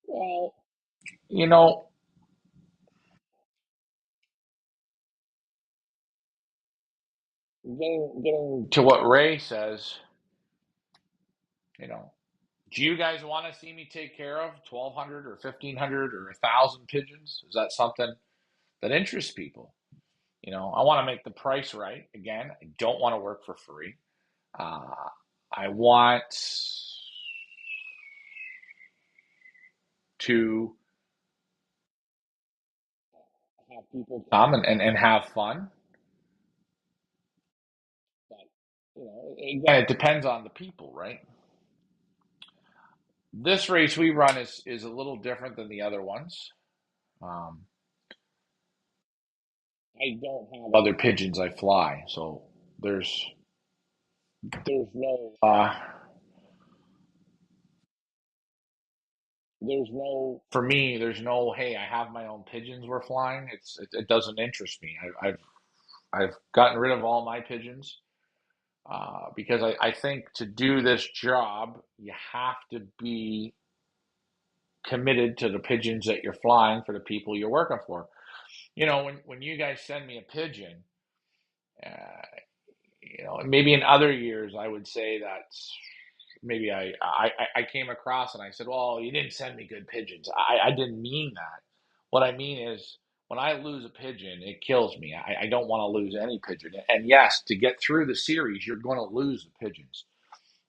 Well, you know, getting to what Ray says, you know, do you guys want to see me take care of 1,200 or 1,500 or 1,000 pigeons? Is that something that interests people? I want to make the price right. Again, I don't want to work for free. Uh, I want to have people come and have fun. But, again, it depends on the people, right? This race we run is a little different than the other ones. Um, I don't have other pigeons I fly, so there's there's no for me there's no, hey, I have my own pigeons we're flying. It doesn't interest me. I've gotten rid of all my pigeons because I think to do this job you have to be committed to the pigeons that you're flying for the people you're working for. When you guys send me a pigeon, uh, maybe in other years I would say that maybe I came across and I said, well, you didn't send me good pigeons. I didn't mean that. What I mean is when I lose a pigeon, it kills me. I don't want to lose any pigeon. And yes, to get through the series, you're going to lose the pigeons.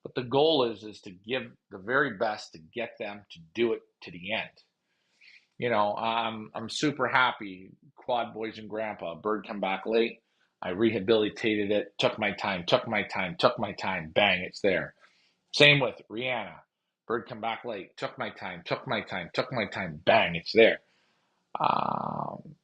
But the goal is to give the very best to get them to do it to the end. I'm super happy. Quad Boys and Grandpa, bird come back late. I rehabilitated it, took my time, took my time, took my time. Bang, it's there. Same with Rihanna. Bird come back late. Took my time, took my time, took my time. Bang, it's there. Um,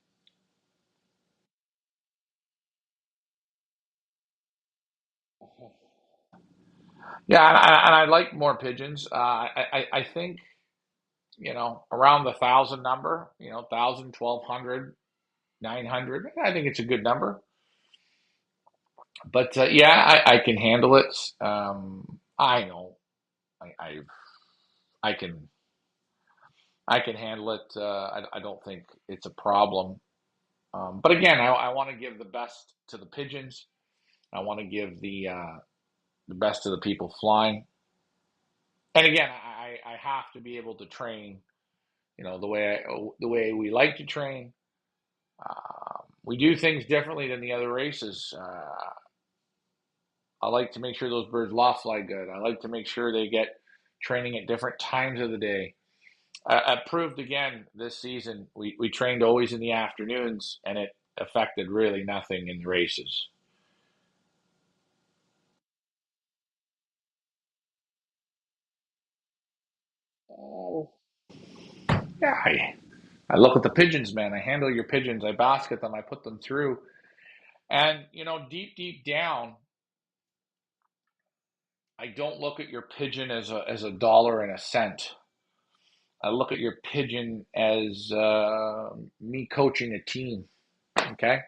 yeah, and I like more pigeons. I think around the 1,000 number. 1,000, 1,200, 900. I think it's a good number. But yeah, I can handle it. I know I I can I can handle it. I don't think it's a problem. But again, I want to give the best to the pigeons. I want to give the best to the people flying. And again, I have to be able to train, the way we like to train. We do things differently than the other races. I like to make sure those birds loft fly good. I like to make sure they get training at different times of the day. I proved again this season we trained always in the afternoons, and it affected really nothing in the races. Oh, yeah, I look at the pigeons, man. I handle your pigeons. I basket them. I put them through. And, deep, deep down, I don't look at your pigeon as a dollar and a cent. I look at your pigeon as me coaching a team. Okay,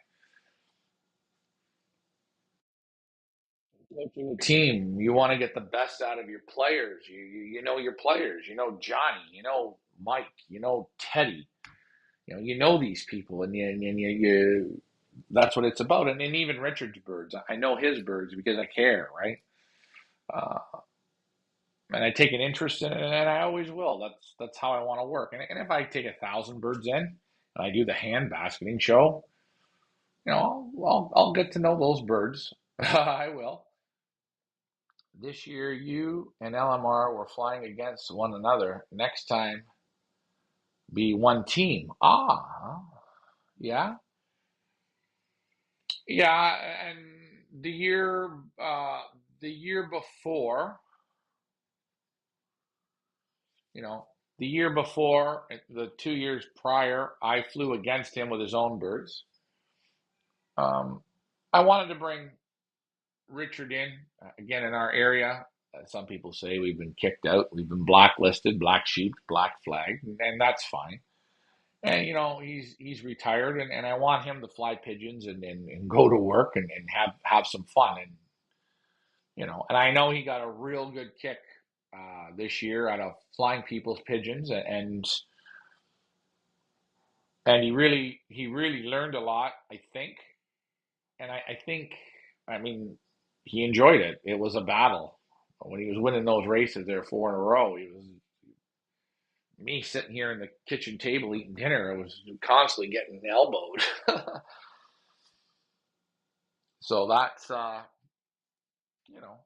coaching a team. You want to get the best out of your players. You know your players. You know Johnny. You know Mike. You know Teddy. You know these people, and that's what it's about. And even Richard's birds. I know his birds because I care, right? Uh, and I take an interest in it, and I always will. That's how I want to work. And if I take 1,000 birds in, and I do the hand basketing show, I'll get to know those birds. I will. This year, you and LMR were flying against one another. Next time, be one team. Ah, yeah, yeah. And the year, uh, the year before, you know, the year before, the 2 years prior, I flew against him with his own birds. Um, I wanted to bring Richard in again in our area. Some people say we've been kicked out, we've been blacklisted, black sheep, black flag, and that's fine. And he's retired, and I want him to fly pigeons and go to work and have some fun. And I know he got a real good kick this year out of flying people's pigeons, and he really learned a lot, I think. And I think, I mean, he enjoyed it. It was a battle when he was winning those races there, four in a row. He was me sitting here in the kitchen table eating dinner. I was constantly getting elbowed. So you know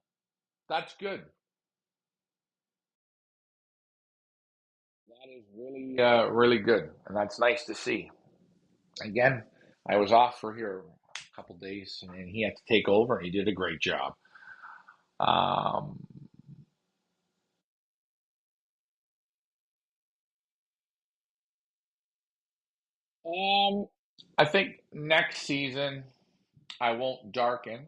that's good. That is really good, and that's nice to see. Again, I was off for here a couple days, and he had to take over, and he did a great job. Um, um, I think next season I won't darken.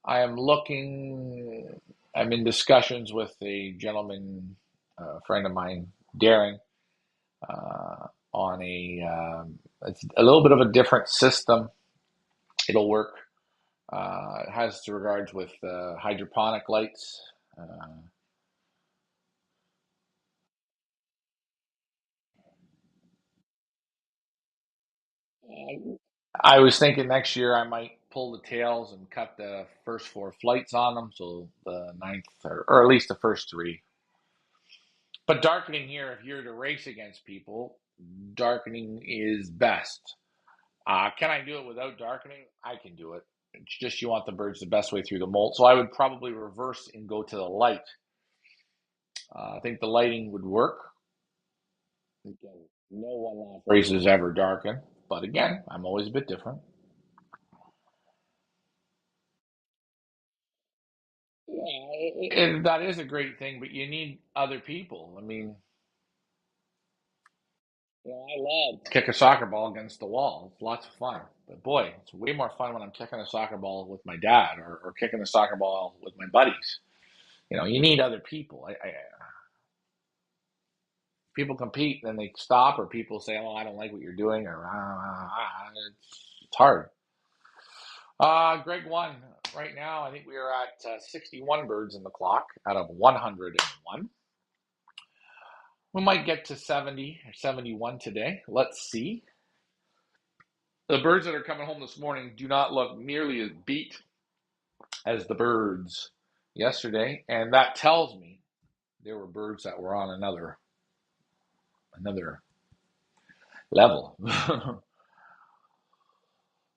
I am looking. I'm in discussions with a gentleman, friend of mine, Darren, on it's a little bit of a different system. It'll work. It has to regards with hydroponic lights. I was thinking next year I might. pull the tails and cut the first four flights on them, so the ninth, or at least the first three. But darkening here, if you're to race against people, darkening is best. Can I do it without darkening? I can do it. It's just you want the birds the best way through the molt. So I would probably reverse and go to the light. I think the lighting would work. Again, no one-off races ever darken, but again, I'm always a bit different. Yeah, and that is a great thing, but you need other people. I mean, I love to kick a soccer ball against the wall. It's lots of fun. But boy, it's way more fun when I'm kicking a soccer ball with my dad or kicking a soccer ball with my buddies. You need other people. People compete, then they stop, or people say, "Oh, I don't like what you're doing," or it's hard. Greg won right now. I think we are at 61 birds in the clock out of 101. We might get to 70 or 71 today. Let's see. The birds that are coming home this morning do not look nearly as beat as the birds yesterday, and that tells me there were birds that were on another level.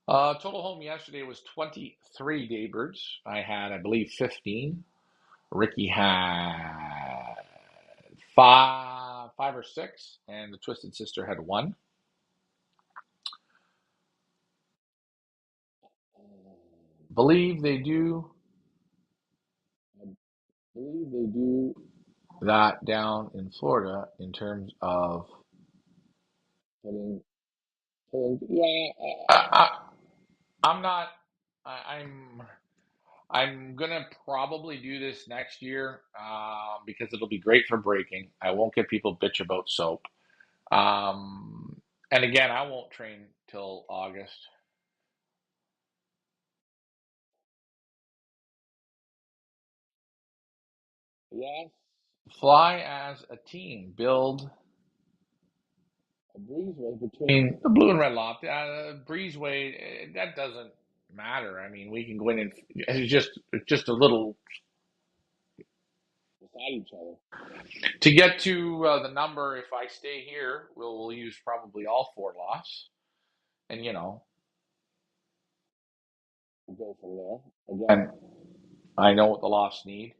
Total home yesterday was 23 daybirds. I had, I believe, 15. Ricky had five or six, and the Twisted Sister had one. Believe they do. I believe they do that down in Florida in terms of putting. Yeah, I'm not. I'm gonna probably do this next year because it'll be great for breaking. I won't get people bitch about soap. And again, I won't train till August. Yes. Fly as a team. Build a breezeway between the blue and red loft. Breezeway, that doesn't matter. I mean, we can go in and it's just a little beside each other. To get to the number, if I stay here, we'll use probably all four lofts, and we'll go from there. Again, I know what the lofts need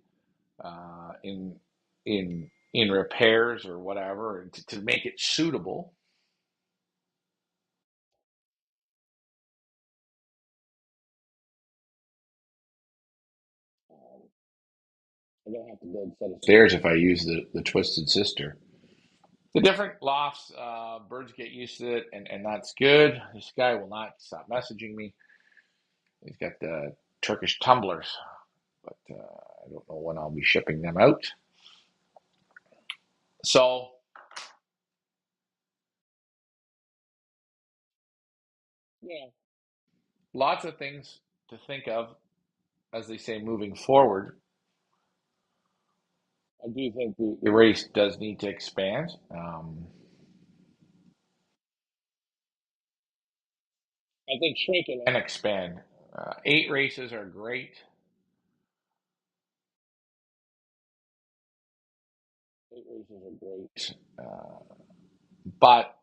in in repairs or whatever to make it suitable. I'm gonna have to build a set of stairs if I use the Twisted Sister. The different lofts, birds get used to it, and that's good. This guy will not stop messaging me. He's got the Turkish tumblers, but I don't know when I'll be shipping them out. So, yeah, lots of things to think of, as they say, moving forward. I do think the race does need to expand. I think shrink it and expand. 8 races are great. 8 races are great, but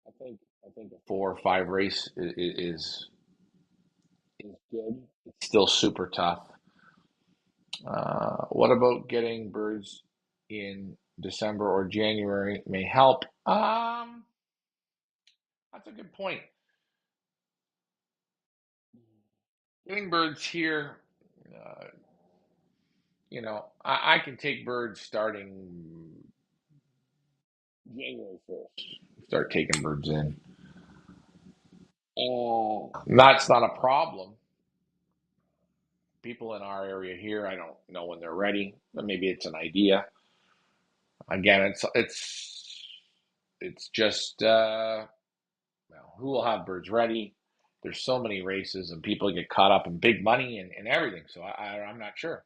I think a 4 or 5 race is good. It's still super tough. What about getting birds in December or January may help? That's a good point. Getting birds here, uh, I can take birds starting January 1st. Start taking birds in. That's not a problem. People in our area here, I don't know when they're ready, but maybe it's an idea. Again, it's just well, who will have birds ready? There's so many races, and people get caught up in big money and everything. So I'm not sure.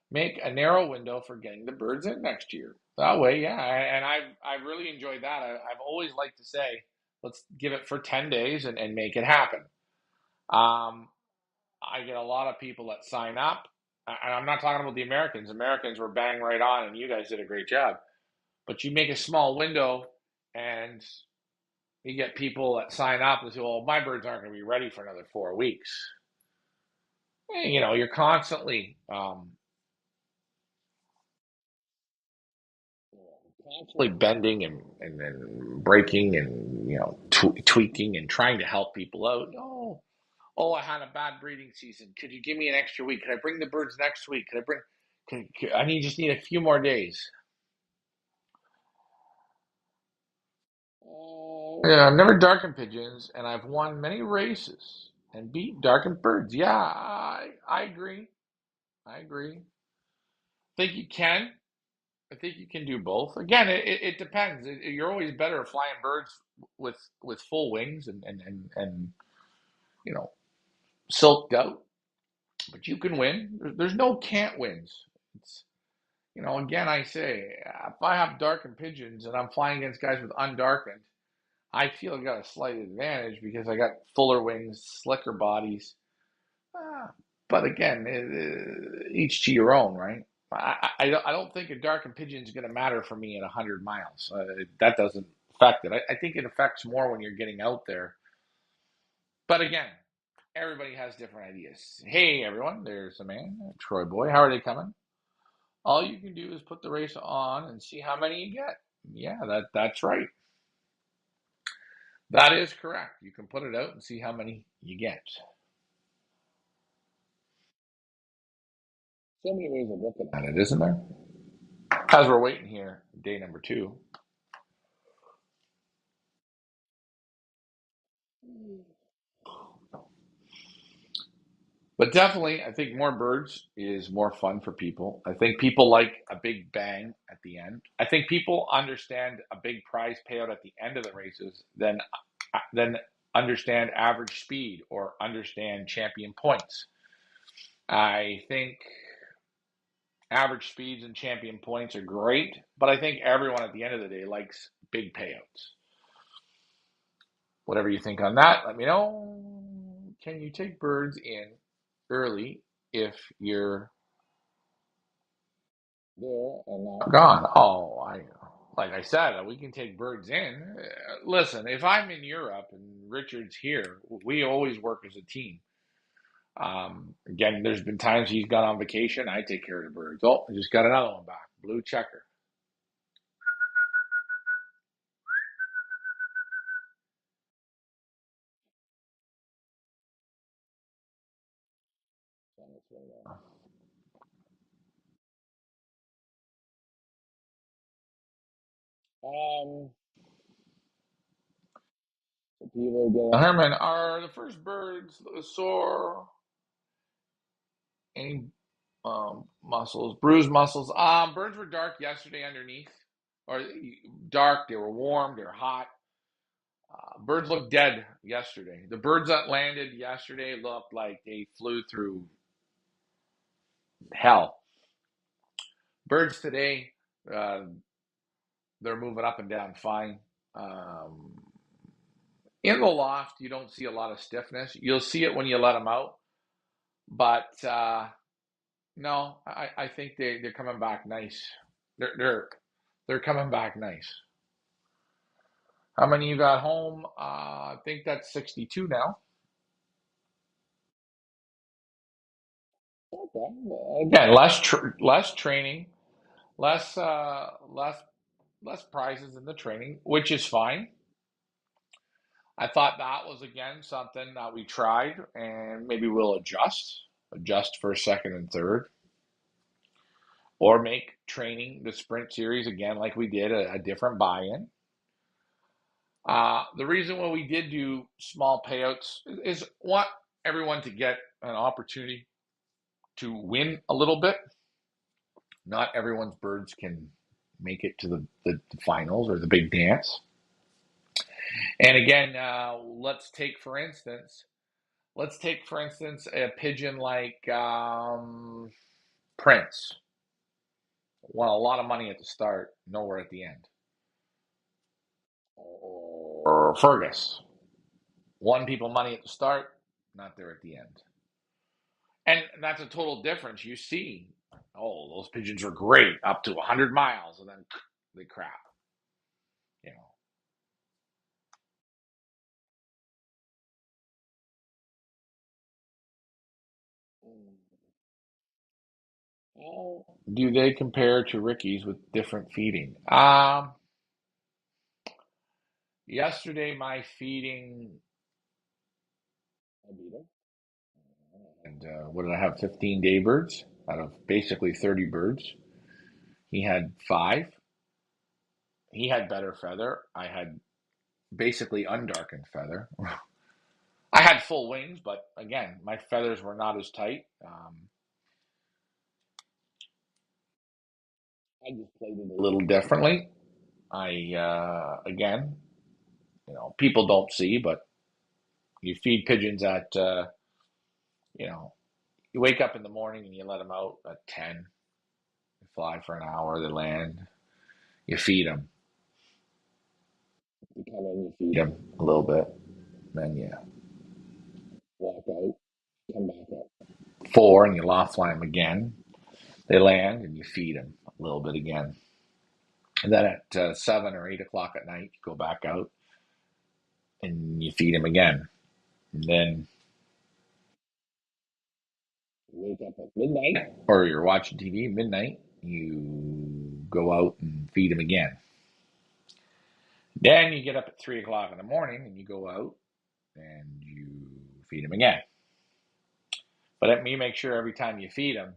Make a narrow window for getting the birds in next year. That way, yeah. And I've really enjoyed that. I've always liked to say Let's give it for 10 days and make it happen. Um, I get a lot of people that sign up, and I'm not talking about the Americans. Americans were bang right on, and you guys did a great job. But you make a small window, and you get people that sign up and say, "Well, my birds aren't going to be ready for another 4 weeks." You're constantly bending and breaking and tweaking and trying to help people out. No, oh, I had a bad breeding season. Could you give me an extra week? Could I bring the birds next week? Could I bring? I just need a few more days. Yeah, I've never darkened pigeons, and I've won many races and beat darkened birds. Yeah, I agree. I agree. Think you can. I think you can do both. Again, it depends. You're always better at flying birds with full wings and you know silked out, but you can win. There's no can't wins. It's again, I say if I have darkened pigeons and I'm flying against guys with undarkened, I feel I got a slight advantage because I got fuller wings, slicker bodies. Ah, but again, each to your own, right? I don't think a darkened pigeon is going to matter for me at 100 miles. That doesn't affect it. I think it affects more when you're getting out there. But again, everybody has different ideas. Hey, everyone, there's a man, Troy Boy. How are they coming? All you can do is put the race on and see how many you get. Yeah, that's right. That is correct. You can put it out and see how many you get. So many ways of looking at it, isn't there? As we're waiting here, day number two. But definitely, I think more birds is more fun for people. I think people like a big bang at the end. I think people understand a big prize payout at the end of the races than understand average speed or understand champion points. I think average speeds and champion points are great, but I think everyone at the end of the day likes big payouts. Whatever you think on that, let me know. Can you take birds in early if you're there and not gone? Oh, like I said, we can take birds in. Listen, if I'm in Europe and Richard's here, we always work as a team. Again, there's been times he's gone on vacation. I take care of the birds. Oh, I just got another one back. Blue checker. Um, Herman, are the first birds sore? Any muscles, bruised muscles? Birds were dark yesterday underneath, or dark. They were warm. They were hot. Birds looked dead yesterday. The birds that landed yesterday looked like they flew through hell. Birds today, uh, they're moving up and down fine. Um, in the loft, you don't see a lot of stiffness. You'll see it when you let them out, but no, I think they're coming back nice. They're they're they're coming back nice. How many you got home? I think that's 62 now. Okay. Again, less training, less prizes in the training, which is fine. I thought that was again something that we tried, and maybe we'll adjust for second and third, or make training the sprint series again like we did a different buy-in. The reason why we did do small payouts is want everyone to get an opportunity to win a little bit. Not everyone's birds can make it to the finals or the big dance. And again, let's take for instance a pigeon like Prince. Won a lot of money at the start, nowhere at the end. or Fergus. Won people money at the start, not there at the end. And that's a total difference. You see, oh, those pigeons are great up to 100 miles, and then they crap, you know. How do they compare to Ricky's with different feeding? Yesterday my feeding, I beat him. And what did I have? 15 day birds out of basically 30 birds. He had five. He had better feather. I had basically undarkened feather. I had full wings, but again, my feathers were not as tight. I just played it a little differently. I again, people don't see, but you feed pigeons at you know, you wake up in the morning and you let them out at 10. They fly for an hour, they land. You feed them. You come in, you feed them a little bit, then you walk out, come back up 4, and you loft fly them again. They land, and you feed them a little bit again. And then at 7 or 8 o'clock at night, you go back out and you feed them again. And then you wake up at midnight, or you're watching TV midnight, you go out and feed them again. Then you get up at 3 o'clock in the morning and you go out and you feed them again. But you make sure every time you feed them,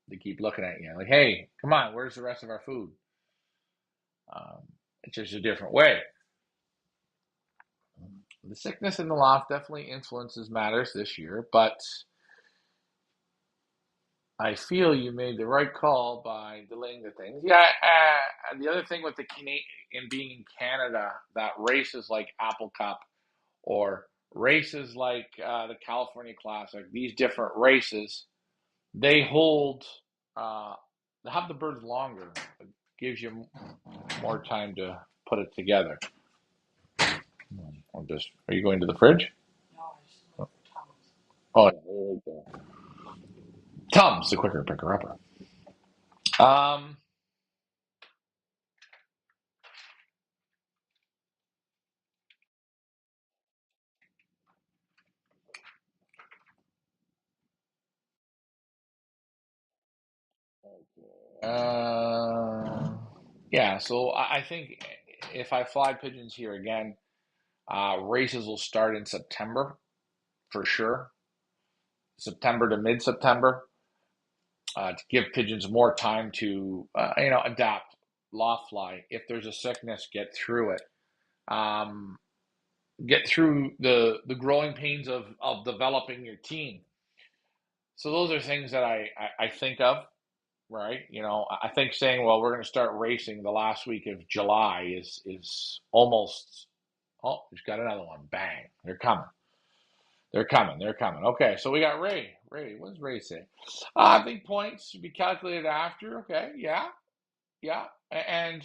they keep looking at you like, hey, come on, where's the rest of our food? Um, it's just a different way. The sickness in the loft definitely influences matters this year, but I feel you made the right call by delaying the things. Yeah, the other thing with the Canadian being in Canada, that races like Apple Cup or races like the California Classic, these different races, they hold, uh, they have the birds longer. It gives you more time to put it together. Are you going to the fridge? Oh, yeah, Tums, the quicker picker upper. Um, uh, yeah, so I think if I fly pigeons here again, races will start in September for sure. September to mid-September, to give pigeons more time to, adapt, loft fly. If there's a sickness, get through it. Um, get through the growing pains of developing your team. So those are things that I think of, right? I think saying, well, we're going to start racing the last week of July is almost, oh, we've got another one. Bang. They're coming. They're coming. They're coming. Okay, so we got Ray. Ray, what does Ray say? I think points should be calculated after. Okay, yeah, yeah. And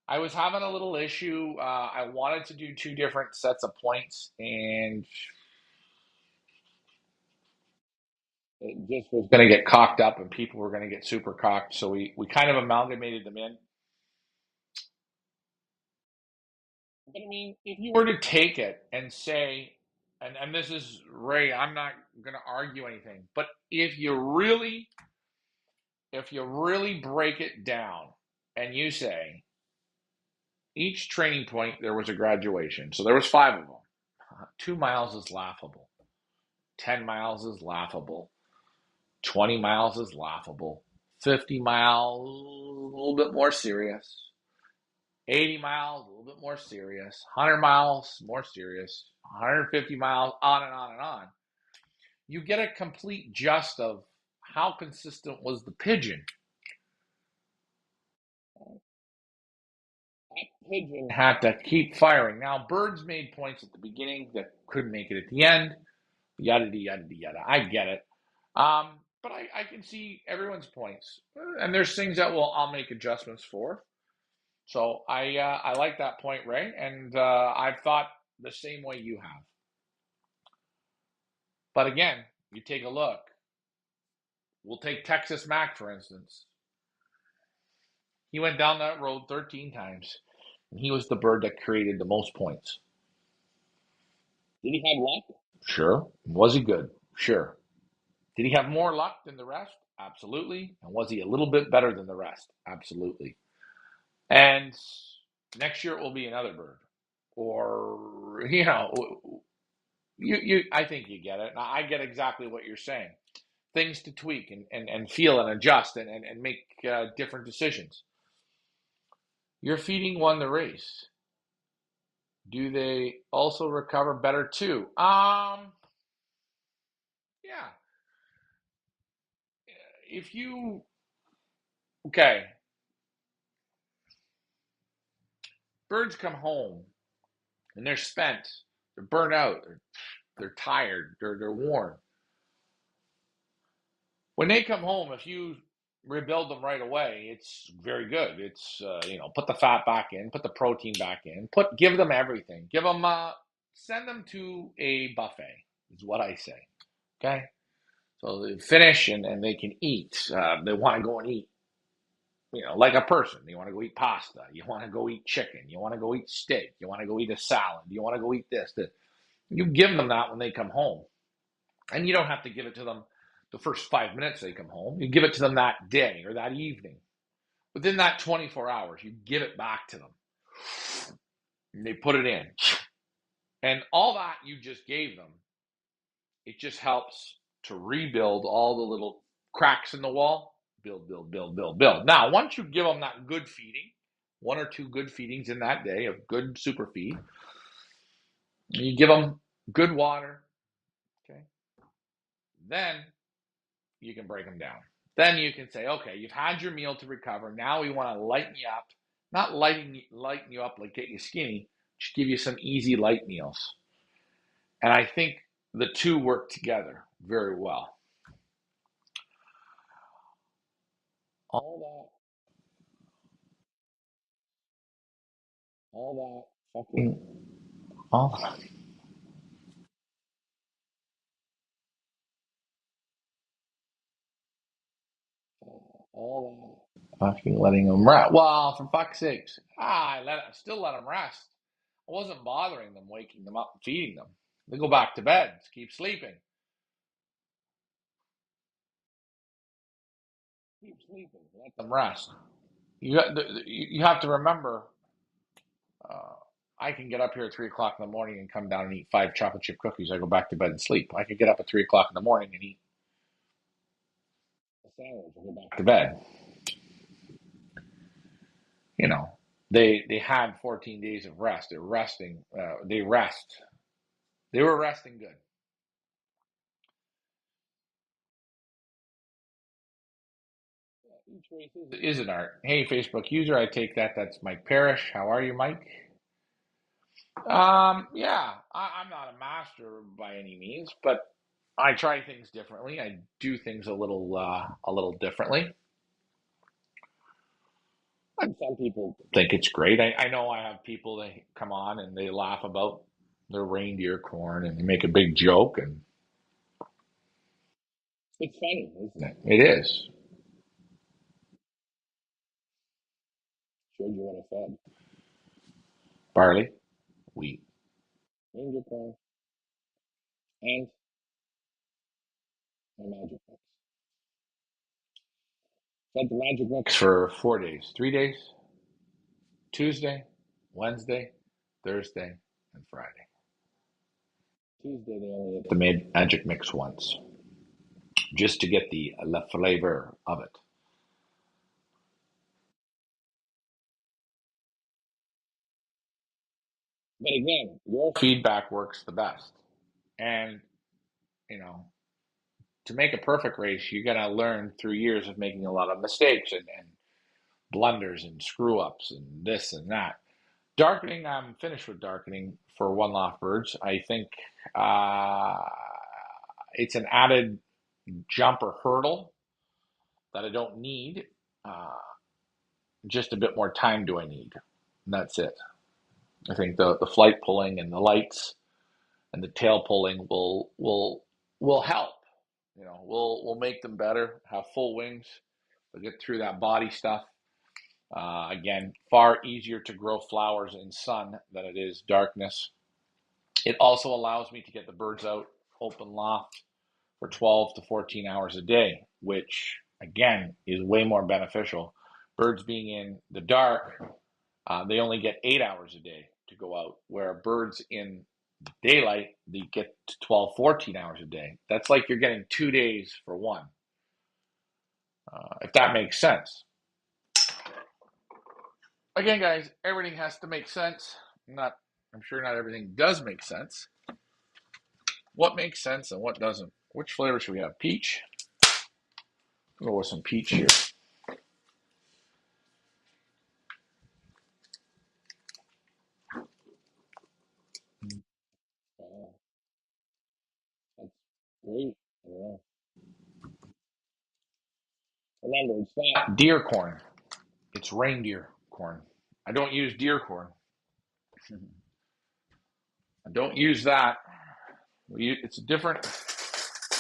I was having a little issue. I wanted to do two different sets of points, and it just was going to get cocked up, and people were going to get super cocked. So we kind of amalgamated them in. But I mean, if you were to take it and say, and this is Ray, I'm not going to argue anything, but if you really break it down and you say each training point there was a graduation, so there was 5 of them. 2 miles is laughable. 10 miles is laughable. 20 miles is laughable. 50 miles, a little bit more serious. 80 miles, a little bit more serious. 100 miles, more serious. 150 miles, on and on and on. You get a complete gist of how consistent was the pigeon. That pigeon had to keep firing. Now, birds made points at the beginning that couldn't make it at the end. Yada, yada, yada. I get it. But I can see everyone's points. And there's things that I'll make adjustments for. So I like that point, Ray, and I've thought the same way you have. But again, you take a look. We'll take Texas Mac for instance. He went down that road 13 times, and he was the bird that created the most points. Did he have luck? Sure. Was he good? Sure. Did he have more luck than the rest? Absolutely. And was he a little bit better than the rest? Absolutely. And next year it will be another bird. Or, I think you get it. I get exactly what you're saying. Things to tweak and feel and adjust and make different decisions. You're feeding one the race. Do they also recover better too? Yeah. If you okay, birds come home and they're spent, they're burnt out, they're tired, they're worn. When they come home, if you rebuild them right away, it's very good. It's put the fat back in, put the protein back in, give them everything. Give them send them to a buffet. Is what I say. Okay, so they finish and they can eat. They want to go and eat. Like a person, you want to go eat pasta, you want to go eat chicken, you want to go eat steak, you want to go eat a salad, you want to go eat this, that. You give them that when they come home. And you don't have to give it to them the first 5 minutes they come home. You give it to them that day or that evening. Within that 24 hours, you give it back to them. And they put it in. And all that you just gave them, it just helps to rebuild all the little cracks in the wall. Build, build, build, build, build. Now, once you give them that good feeding, one or two good feedings in that day of good super feed, you give them good water, okay? Then you can break them down. Then you can say, okay, you've had your meal to recover. Now we want to lighten you up. Not lighten you up like get you skinny, just give you some easy light meals. And I think the two work together very well. All that fucking all all that fucking letting them rest. Well, for fuck's sakes, I still let them rest. I wasn't bothering them, waking them up and feeding them. They go back to bed, keep sleeping. Keep sleeping. Let them rest. You have to remember, uh, I can get up here at 3 o'clock in the morning and come down and eat 5 chocolate chip cookies. I go back to bed and sleep. I could get up at 3 o'clock in the morning and eat a sandwich and go back to bed. You know, they had 14 days of rest. They're resting. They rest. They were resting good. Each race is an art. Hey, Facebook user, I take that. That's Mike Parrish. How are you, Mike? Yeah, I'm not a master by any means, but I try things differently. I do things a little differently. And some people think it's great. I know I have people that come on and they laugh about their reindeer corn and they make a big joke, and it's funny, isn't it? It is. Showed you what I said. Barley, wheat, reindeer corn, and my magic mix. Fed the magic mix for 4 days, 3 days, Tuesday, Wednesday, Thursday, and Friday. Tuesday they only ate the magic mix once, just to get the flavor of it. But again, your feedback works the best. And, you know, to make a perfect race, you're going to learn through years of making a lot of mistakes and blunders and screw ups and this and that. Darkening, I'm finished with darkening for one loft birds. I think uh, it's an added jump or hurdle that I don't need. Uh, just a bit more time do I need? And that's it. I think the flight pulling and the lights and the tail pulling will help. We'll make them better, have full wings. They'll get through that body stuff. Again, far easier to grow flowers in sun than it is darkness. It also allows me to get the birds out open loft for 12 to 14 hours a day, which again is way more beneficial. Birds being in the dark, they only get 8 hours a day to go out, where birds in daylight, they get to 12, 14 hours a day. That's like you're getting 2 days for one, if that makes sense. Again, guys, everything has to make sense. I'm sure not everything does make sense. What makes sense and what doesn't? Which flavor should we have? Peach? We'll go with some peach here. That's great. Yeah. Remember, it's not deer corn. It's reindeer corn. I don't use deer corn. I don't use that. It's a different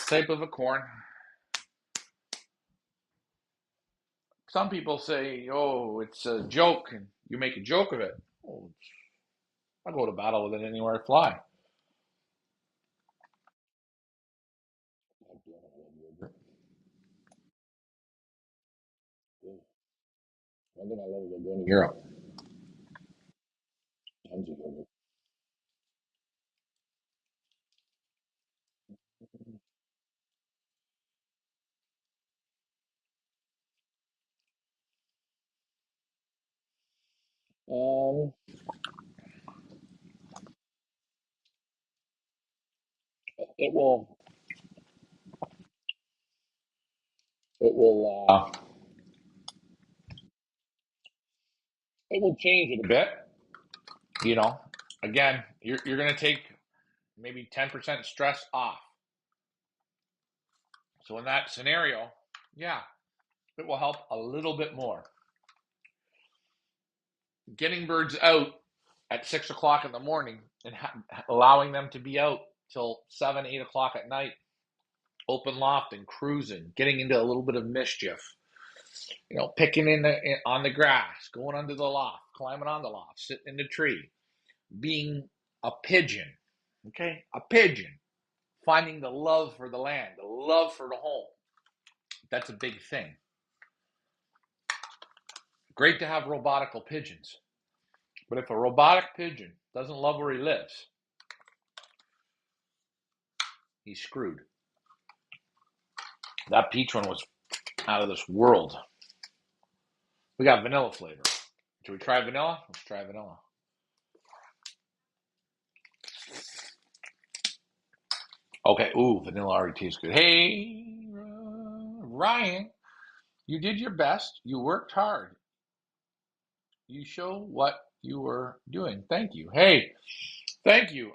type of a corn. Some people say, "Oh, it's a joke," and you make a joke of it. Oh, I'll go to battle with it anywhere I fly. One thing I love about going to Europe. Tons of yogurt. Um, it will. It will. It will change it a bit. You know, again, you're going to take maybe 10% stress off. So in that scenario, yeah, it will help a little bit more. Getting birds out at 6 o'clock in the morning and allowing them to be out till 7, 8 o'clock at night, open loft and cruising, getting into a little bit of mischief. Picking on the grass, going under the loft, climbing on the loft, sitting in the tree, being a pigeon. Okay, a pigeon, finding the love for the land, the love for the home. That's a big thing. Great to have robotical pigeons, but if a robotic pigeon doesn't love where he lives, he's screwed. That peach one was out of this world. We got vanilla flavor. Should we try vanilla? Let's try vanilla. Okay. Ooh, vanilla already tastes good. Hey, Ryan, you did your best. You worked hard. You show what you were doing. Thank you. Hey, thank you.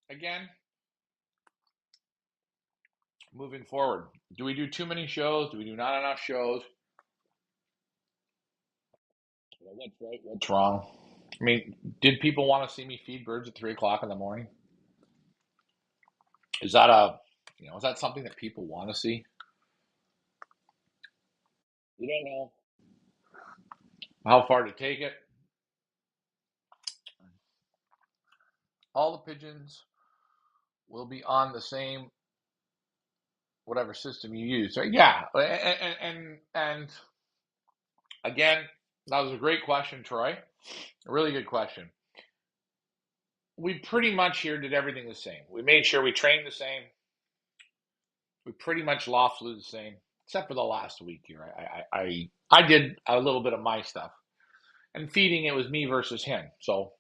Again, moving forward, do we do too many shows? Do we do not enough shows? What's right? What's wrong? I mean, did people want to see me feed birds at 3 o'clock in the morning? Is that is that something that people want to see? You don't know how far to take it. All the pigeons will be on the same whatever system you use, right? Yeah, and again, that was a great question, Troy. A really good question. We pretty much here did everything the same. We made sure we trained the same. We pretty much loft flew the same, except for the last week here. I did a little bit of my stuff, and feeding it was me versus him. So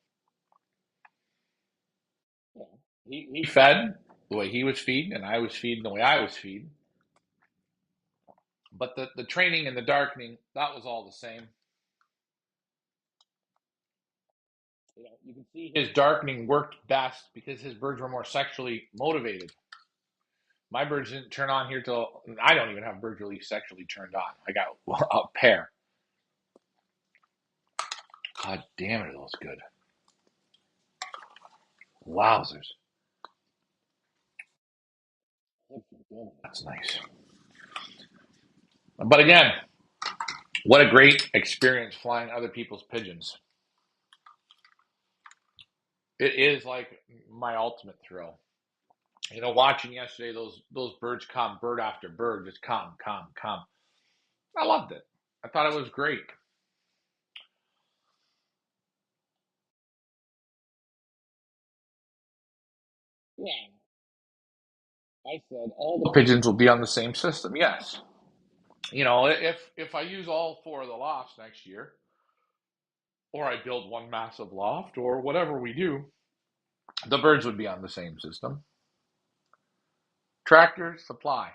he fed the way he was feeding, and I was feeding the way I was feeding. But the training and the darkening, that was all the same. You can see his darkening worked best because his birds were more sexually motivated. My birds didn't turn on here till I don't even have birds really sexually turned on. I got a pair. God damn it, are those good. Wowzers. That's nice. But again, what a great experience flying other people's pigeons. It is like my ultimate thrill. Watching yesterday those birds come, bird after bird, just come, come, come. I loved it. I thought it was great. Yeah, I said all the pigeons will be on the same system. Yes. If I use all four of the lofts next year, or I build one massive loft, or whatever we do, the birds would be on the same system. Tractor Supply.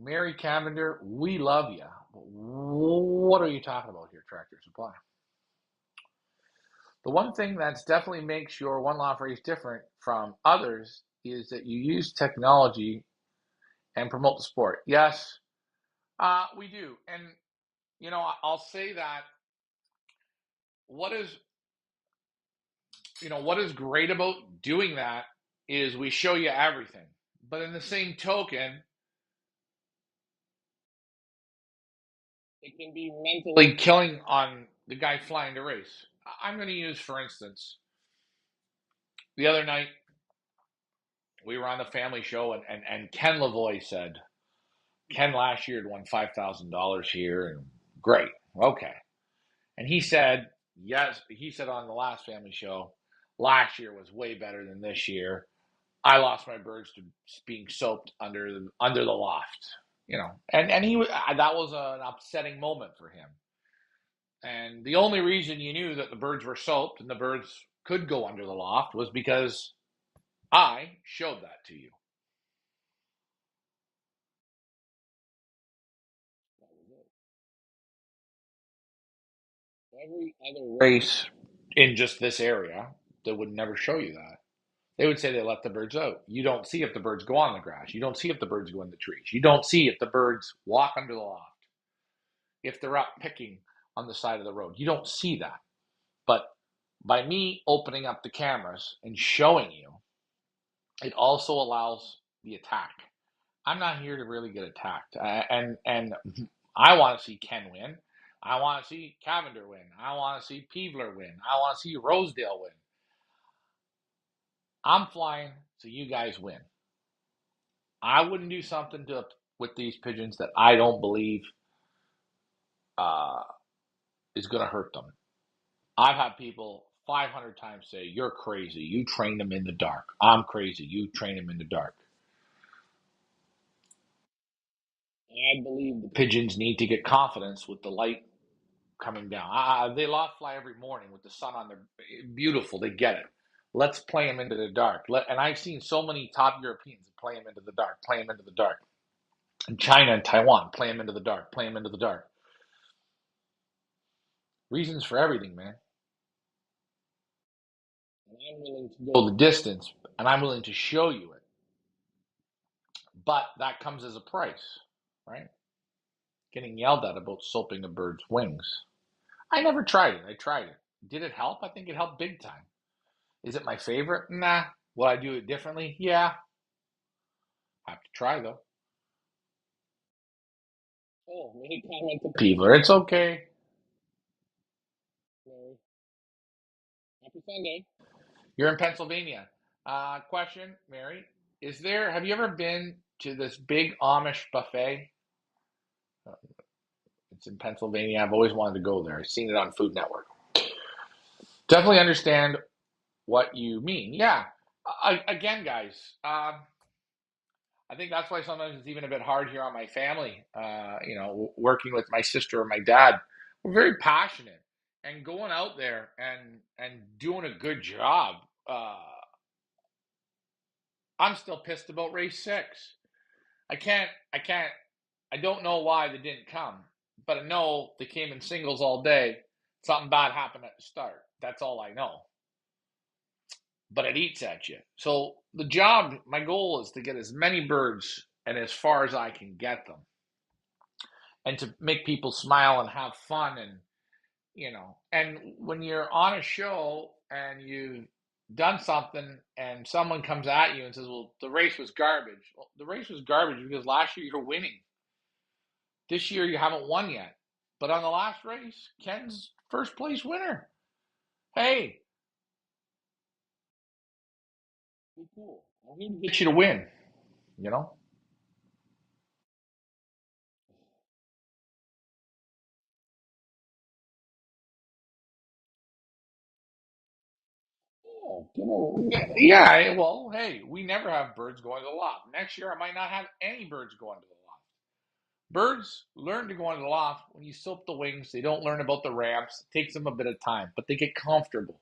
Mary Cavender, we love you. What are you talking about here, Tractor Supply? The one thing that's definitely makes your one loft race different from others is that you use technology and promote the sport. Yes, we do. And, I'll say that what is, what is great about doing that is we show you everything. But in the same token, it can be mentally killing on the guy flying the race. I'm going to use, for instance, the other night we were on the family show, and Ken Lavoie said, Ken last year had won $5,000 here, and great, okay. And he said, yes, he said on the last family show, last year was way better than this year. I lost my birds to being soaked under the loft, and that was an upsetting moment for him. And the only reason you knew that the birds were soaked and the birds could go under the loft was because I showed that to you. Every other race in just this area, they would never show you that. They would say they let the birds out. You don't see if the birds go on the grass. You don't see if the birds go in the trees. You don't see if the birds walk under the loft. If they're out picking on the side of the road. You don't see that. But by me opening up the cameras and showing you, it also allows the attack. I'm not here to really get attacked. And I want to see Ken win. I want to see Cavender win. I want to see Peevler win. I want to see Rosedale win. I'm flying so you guys win. I wouldn't do something with these pigeons that I don't believe uh, is going to hurt them. I've had people 500 times say, "You're crazy. You train them in the dark." I'm crazy. You train them in the dark. I believe the pigeons need to get confidence with the light coming down. They loft fly every morning with the sun on their beautiful. They get it. Let's play them into the dark. And I've seen so many top Europeans play them into the dark, play them into the dark. In China and Taiwan, play them into the dark, play them into the dark. Reasons for everything, man. And I'm willing to go the distance, and I'm willing to show you it. But that comes as a price, right? Getting yelled at about soaping a bird's wings. I never tried it. I tried it. Did it help? I think it helped big time. Is it my favorite? Nah. Will I do it differently? Yeah. Have to try though. Oh, made a comment to Peeler. It's okay. Happy Sunday. You're in Pennsylvania. Question, Mary. Have you ever been to this big Amish buffet? Uh, It's in Pennsylvania. I've always wanted to go there. I've seen it on Food Network. Definitely understand what you mean. Yeah. Again, guys, I think that's why sometimes it's even a bit hard here on my family. Working with my sister or my dad, we're very passionate and going out there and doing a good job. Uh, I'm still pissed about race 6. I can't. I don't know why they didn't come, but I know they came in singles all day. Something bad happened at the start. That's all I know. But it eats at you. So my goal is to get as many birds and as far as I can get them. and to make people smile and have fun. And and when you're on a show and you've done something and someone comes at you and says, well, the race was garbage. Well, the race was garbage because last year you were winning. This year you haven't won yet. But on the last race, Ken's first place winner. Hey, be cool. I'm here to get you to win, you know? Yeah, well, hey, we never have birds going to the loft. Next year, I might not have any birds going to the loft. Birds learn to go into the loft when you soap the wings. They don't learn about the ramps. It takes them a bit of time, but they get comfortable.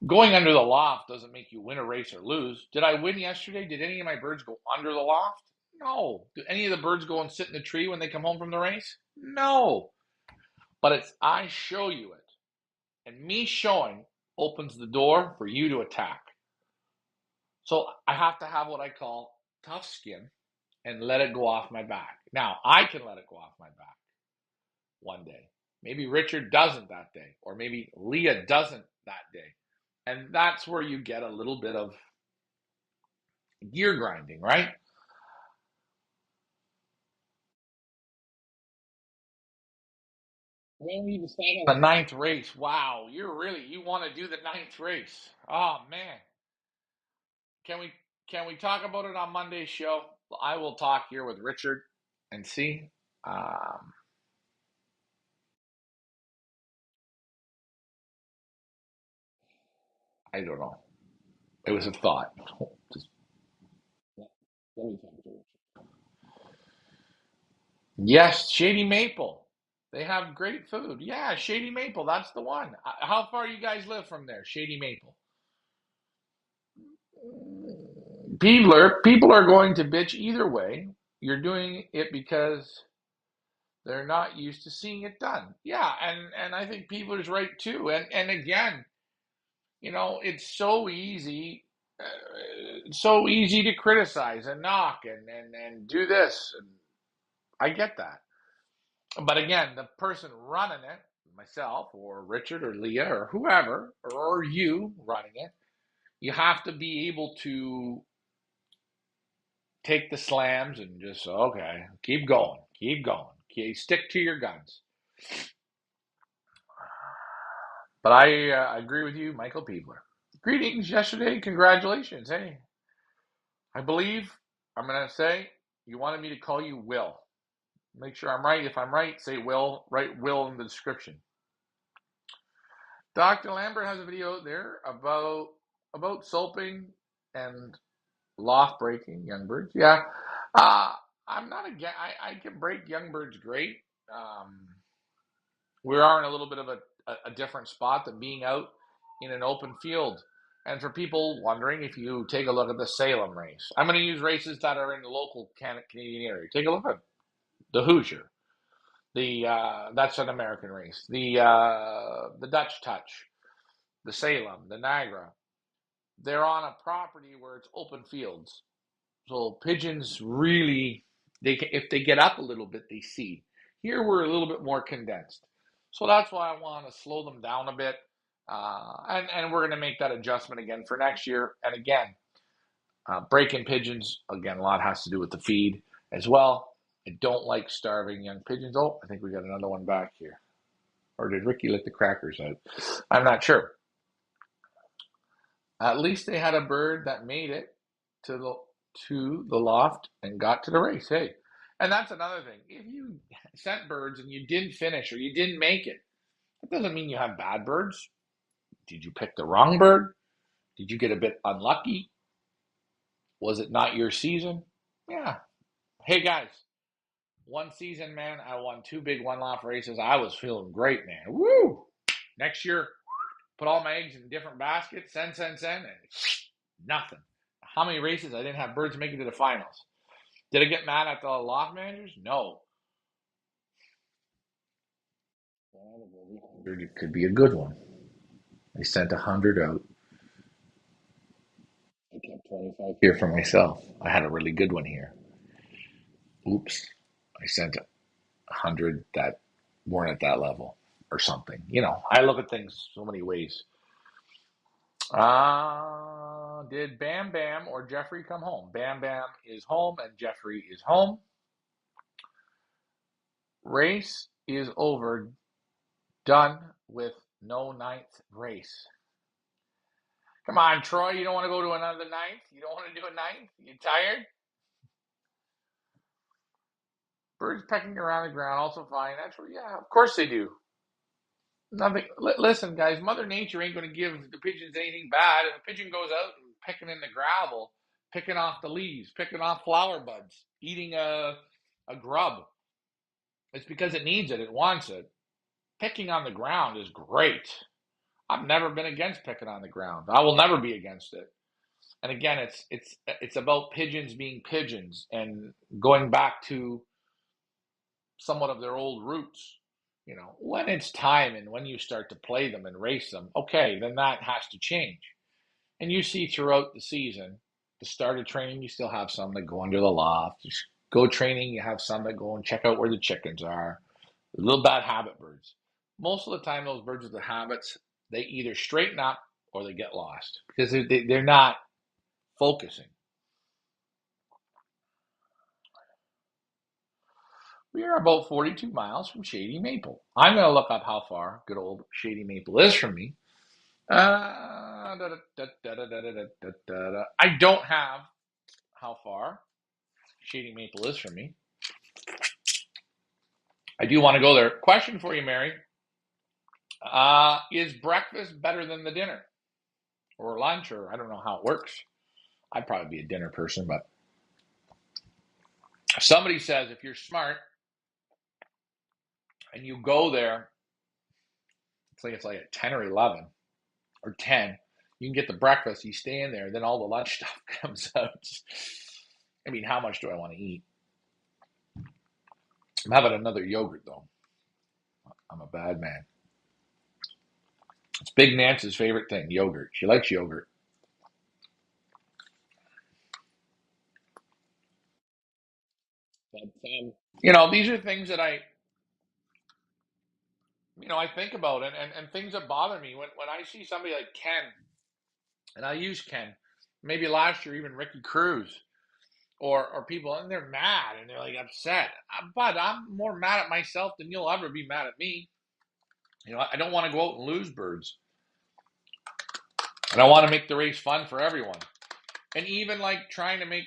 Going under the loft doesn't make you win a race or lose. Did I win yesterday? Did any of my birds go under the loft? No. Do any of the birds go and sit in the tree when they come home from the race? No. But it's I show you it. And me showing opens the door for you to attack. So I have to have what I call tough skin and let it go off my back. Now, I can let it go off my back one day. Maybe Richard doesn't that day, or maybe Leah doesn't that day. And that's where you get a little bit of gear grinding, right? When we decide on the ninth race, wow, you want to do the ninth race. Oh man. Can we can we talk about it on Monday's show? I will talk here with Richard and see. Um, I don't know. It was a thought. Just, let me talk to Richard. Yes, Shady Maple. They have great food. Yeah, Shady Maple. That's the one. How far you guys live from there? Shady Maple. People are going to bitch either way. You're doing it because they're not used to seeing it done. Yeah, and I think Peebler's right too. And again, it's so easy to criticize and knock and do this. And I get that. But again, the person running it, myself or Richard or Leah or whoever, or you running it, you have to be able to take the slams and just, okay, keep going, okay, stick to your guns. But I agree with you, Michael Peebler. Greetings yesterday. Congratulations. Hey, I believe I'm going to say you wanted me to call you Will. Make sure I'm right. If I'm right, say Will. Write Will in the description. Dr. Lambert has a video out there about soaping and loft breaking young birds. Yeah, uh, I'm not again. I can break young birds great. Um, we are in a little bit of a different spot than being out in an open field. And for people wondering, if you take a look at the Salem race, I'm going to use races that are in the local Canadian area. Take a look at the Hoosier. The That's an American race. The Dutch Touch, the Salem, the Niagara. They're on a property where it's open fields, so pigeons really if they get up a little bit, they seed. Here we're a little bit more condensed, so that's why I want to slow them down a bit, and we're going to make that adjustment again for next year. And again, breaking pigeons again, a lot has to do with the feed as well. I don't like starving young pigeons. Oh, I think we got another one back here. Or did Ricky let the crackers out? I'm not sure. At least they had a bird that made it to the loft and got to the race. Hey, and that's another thing. If you sent birds and you didn't finish or you didn't make it, that doesn't mean you have bad birds. Did you pick the wrong bird? Did you get a bit unlucky? Was it not your season? Yeah. Hey guys, one season, man, I won two big one loft races. I was feeling great, man. Woo! Next year, put all my eggs in different baskets, send, and nothing. How many races I didn't have birds make it to the finals? Did I get mad at the loft managers? No. It could be a good one. I sent 100 out. I kept 25 here for myself. I had a really good one here. Oops. I sent 100 that weren't at that level or something. I look at things so many ways. Did Bam Bam or Jeffrey come home? Bam Bam is home and Jeffrey is home. Race is over. Done with no ninth race. Come on, Troy. You don't want to go to another ninth? You don't want to do a ninth? You tired? Birds pecking around the ground also fine. Yeah, of course they do. Nothing. Listen, guys. Mother Nature ain't going to give the pigeons anything bad. If a pigeon goes out and picking in the gravel, picking off the leaves, picking off flower buds, eating a grub, it's because it needs it. It wants it. Picking on the ground is great. I've never been against picking on the ground. I will never be against it. And again, it's about pigeons being pigeons and going back to somewhat of their old roots. When it's time and when you start to play them and race them, okay, then that has to change. And you see throughout the season, the start of training, you still have some that go under the loft. Just go training, you have some that go and check out where the chickens are. The little bad habit birds. Most of the time, those birds with the habits, they either straighten up or they get lost because they're not focusing. We are about 42 miles from Shady Maple. I'm going to look up how far good old Shady Maple is from me. I don't have how far Shady Maple is from me. I do want to go there. Question for you, Mary. Is breakfast better than the dinner? Or lunch? Or I don't know how it works. I'd probably be a dinner person, but somebody says if you're smart and you go there, it's like at 10 or 11 or 10, you can get the breakfast, you stay in there, then all the lunch stuff comes out. I mean, how much do I want to eat? I'm having another yogurt, though. I'm a bad man. It's Big Nance's favorite thing, yogurt. She likes yogurt. But, these are things that I think about and things that bother me when I see somebody like Ken, and I use Ken, maybe last year even Ricky Cruz, or people, and they're mad and they're like upset. But I'm more mad at myself than you'll ever be mad at me. I don't want to go out and lose birds, and I want to make the race fun for everyone. And even like trying to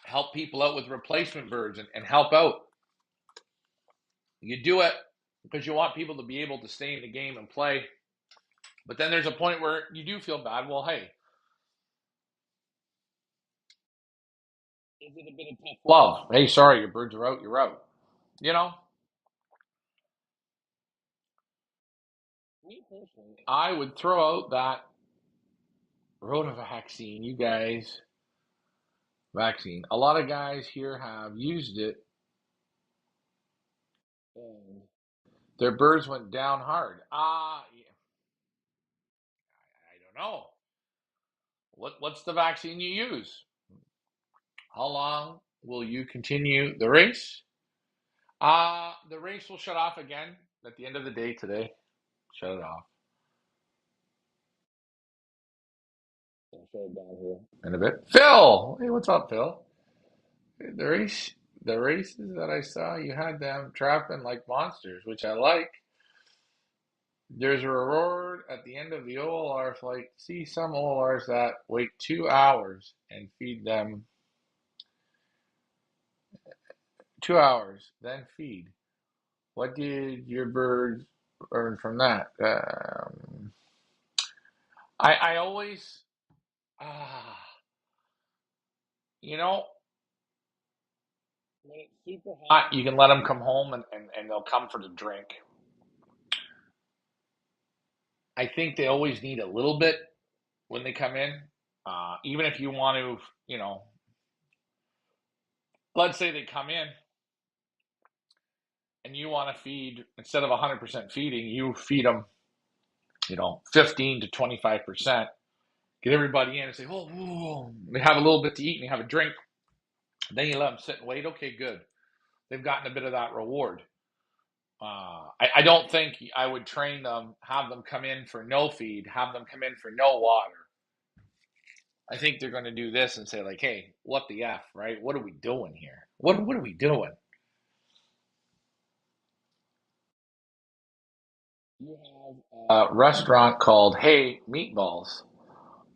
help people out with replacement birds and help out. You do it because you want people to be able to stay in the game and play. But then there's a point where you do feel bad. Well, hey, is it a bit of tough love? Hey, sorry, your birds are out. You're out. You know, me personally, I would throw out that Rota vaccine. You guys, vaccine. A lot of guys here have used it, and their birds went down hard. Yeah, I don't know. What's the vaccine you use? How long will you continue the race? The race will shut off again at the end of the day today. Shut it off. I'll shut it down here in a bit. Phil, hey, what's up, Phil? The race, the races that I saw, you had them trapping like monsters, which I like. There's a reward at the end of the OLR flight. See some OLRs that wait 2 hours and feed them 2 hours, then feed. What did your birds earn from that? I always, ah, you know, when it's super hot, you can let them come home and they'll come for the drink. I think they always need a little bit when they come in. Even if you want to, let's say they come in and you want to feed, instead of 100% feeding, you feed them, 15 to 25%. Get everybody in and say, oh, they have a little bit to eat and they have a drink. Then you let them sit and wait. Okay, good. they've gotten a bit of that reward. I don't think I would train them, have them come in for no feed, have them come in for no water. I think they're going to do this and say like, "Hey, what the f, right? What are we doing here? What are we doing?" You have a restaurant called Hey Meatballs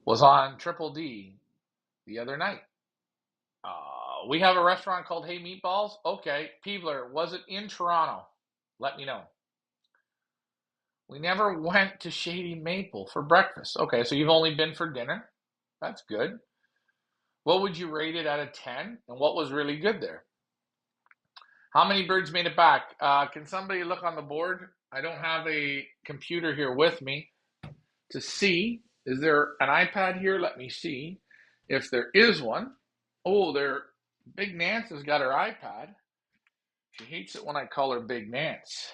was on Triple D the other night. We have a restaurant called Hey Meatballs. Okay, Peebler, was it in Toronto? Let me know. We never went to Shady Maple for breakfast. Okay, so you've only been for dinner. That's good. What would you rate it out of 10? And what was really good there? How many birds made it back? Can somebody look on the board? I don't have a computer here with me to see. Is there an iPad here? Let me see. If there is one. Oh, there. Big Nance has got her iPad. She hates it when I call her Big Nance.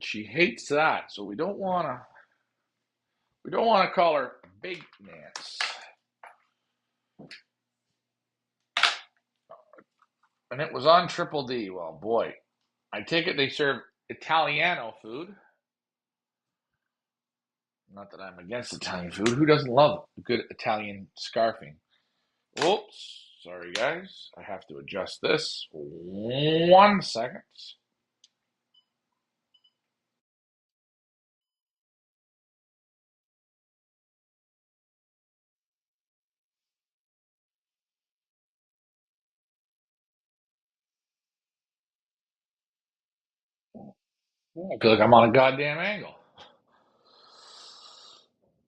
She hates that, so we don't want to call her Big Nance. And it was on Triple D. Well, boy, I take it they serve Italiano food. Not that I'm against Italian food. Who doesn't love a good Italian scarfing? Oops, sorry guys. I have to adjust this. 1 second. I feel like I'm on a goddamn angle.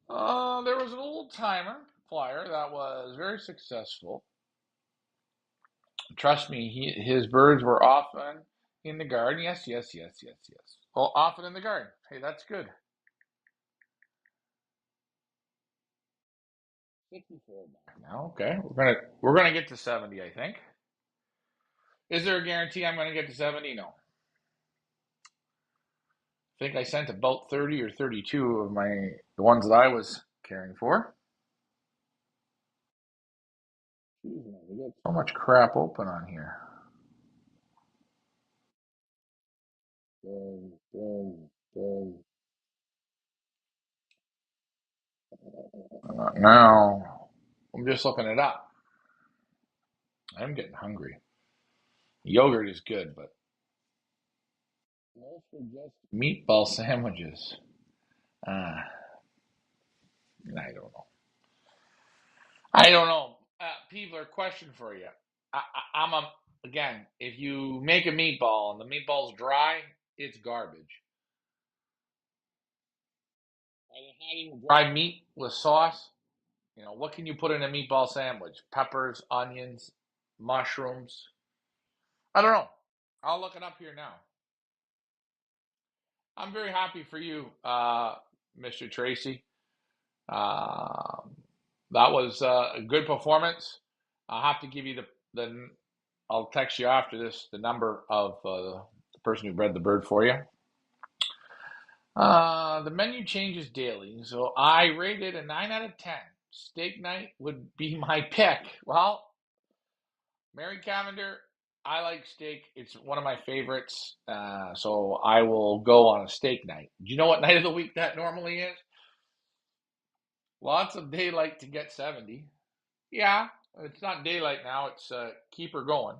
There was an old timer flyer that was very successful. Trust me, his birds were often in the garden. Yes, yes, yes, yes, yes. Oh, often in the garden. Hey, that's good. 54 now. Okay, we're gonna get to 70, I think. Is there a guarantee I'm gonna get to 70? No. I think I sent about 30 or 32 of the ones that I was caring for. Jeez, man, we got so much crap open on here. Boom, boom, boom. Now, I'm just looking it up. I'm getting hungry. Yogurt is good, but most are just meatball sandwiches. Uh, I don't know. I don't know. Peebler, question for you. I'm a again. If you make a meatball and the meatball's dry, it's garbage. Are you hiding dry meat with sauce? What can you put in a meatball sandwich? Peppers, onions, mushrooms. I don't know. I'll look it up here now. I'm very happy for you, Mr. Tracy. Um, that was a good performance. I'll have to give you the. I'll text you after this the number of the person who bred the bird for you. The menu changes daily, so I rated a 9 out of 10. Steak night would be my pick. Well, Mary Cavender, I like steak. It's one of my favorites, so I will go on a steak night. Do you know what night of the week that normally is? Lots of daylight to get 70. Yeah, it's not daylight now. It's keep her going.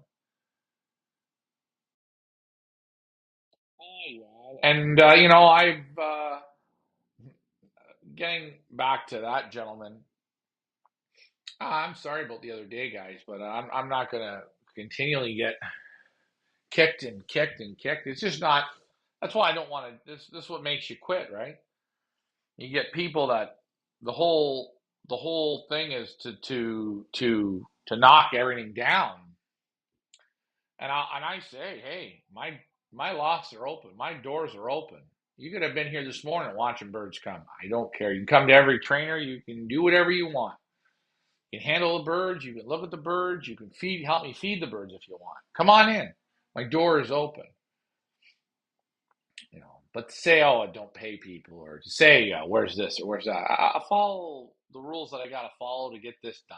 Oh, yeah. And I've getting back to that gentleman. I'm sorry about the other day, guys, but I'm not gonna continually get kicked and kicked and kicked. It's just not. That's why I don't want to. This is what makes you quit, right? You get people that the whole thing is to knock everything down. And I say, hey, my lofts are open, my doors are open. You could have been here this morning watching birds come. I don't care. You can come to every trainer. You can do whatever you want. You can handle the birds. You can look at the birds. You can help me feed the birds if you want. Come on in. My door is open. But to say, oh, I don't pay people, or to say, where's this or where's that, I follow the rules that I got to follow to get this done.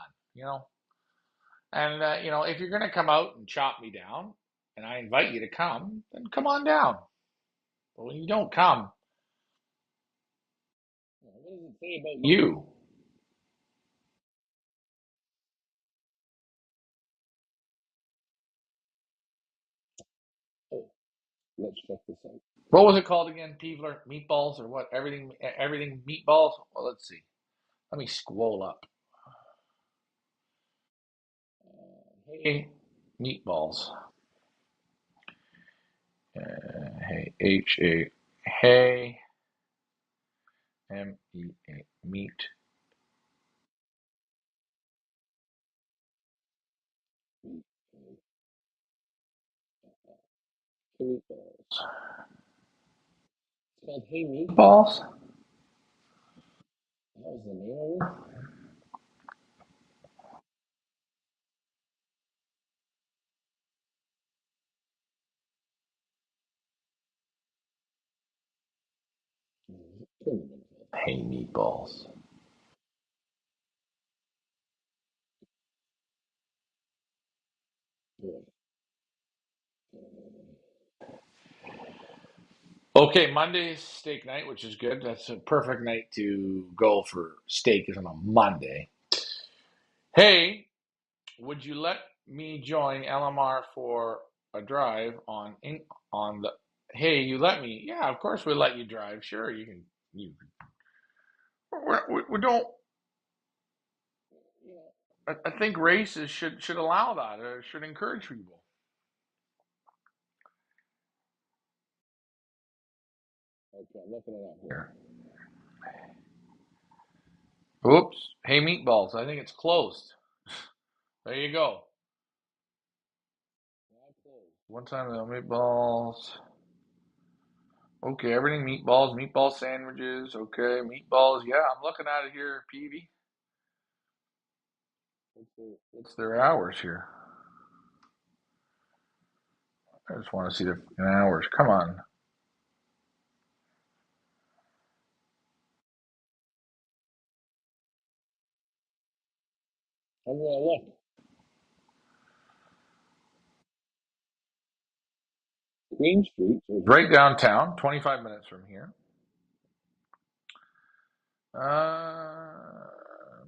And if you're gonna come out and chop me down, and I invite you to come, then come on down. But when you don't come, what does it say about you? Oh, let's check this out. What was it called again? Peevler meatballs or what? Everything meatballs. Well, let's see. Let me scroll up. Hey, meatballs. Hey, H-A, hey, M-E-A, meat. Meatballs. It's called Hey Meatballs? That was the name of it? Hey Meatballs. Okay, Monday's steak night, which is good. That's a perfect night to go for steak is on a Monday. Hey, would you let me join LMR for a drive on the? Hey, you let me? Yeah, of course we let you drive. Sure, you can. You we don't. I think races should allow that. Should encourage people. Okay, I'm looking it up here. Oops. Hey, meatballs. I think it's closed. There you go. One time the meatballs. Okay, everything meatballs, meatball sandwiches. Okay, meatballs. Yeah, I'm looking at it here, Peavy. What's their hours here? I just want to see the hours. Come on. I'm gonna look. Queen Street. So it's right downtown, 25 minutes from here.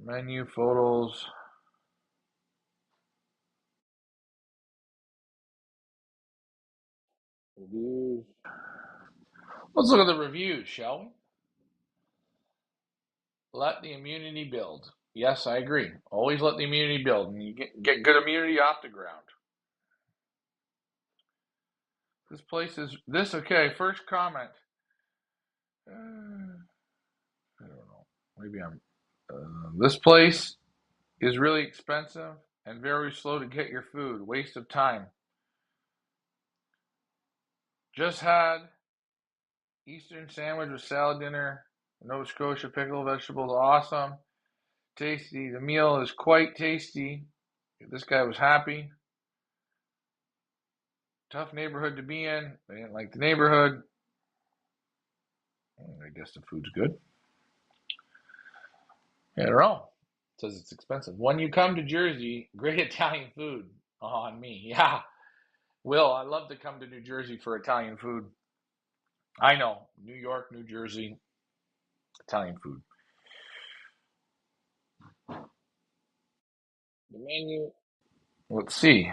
Menu, photos, reviews. Let's look at the reviews, shall we? Let the immunity build. Yes, I agree. Always let the immunity build, and you get good immunity off the ground. This place is this okay. First comment. I don't know. Maybe I'm. This place is really expensive and very slow to get your food. Waste of time. Just had Eastern sandwich with salad dinner. Nova Scotia pickle vegetables. Awesome. Tasty. The meal is quite tasty. This guy was happy. Tough neighborhood to be in. They didn't like the neighborhood. I guess the food's good. Yeah, I don't know. It says it's expensive. When you come to Jersey, great Italian food on me. Yeah, Will, I love to come to New Jersey for Italian food. I know, New York, New Jersey, Italian food. The menu. Let's see.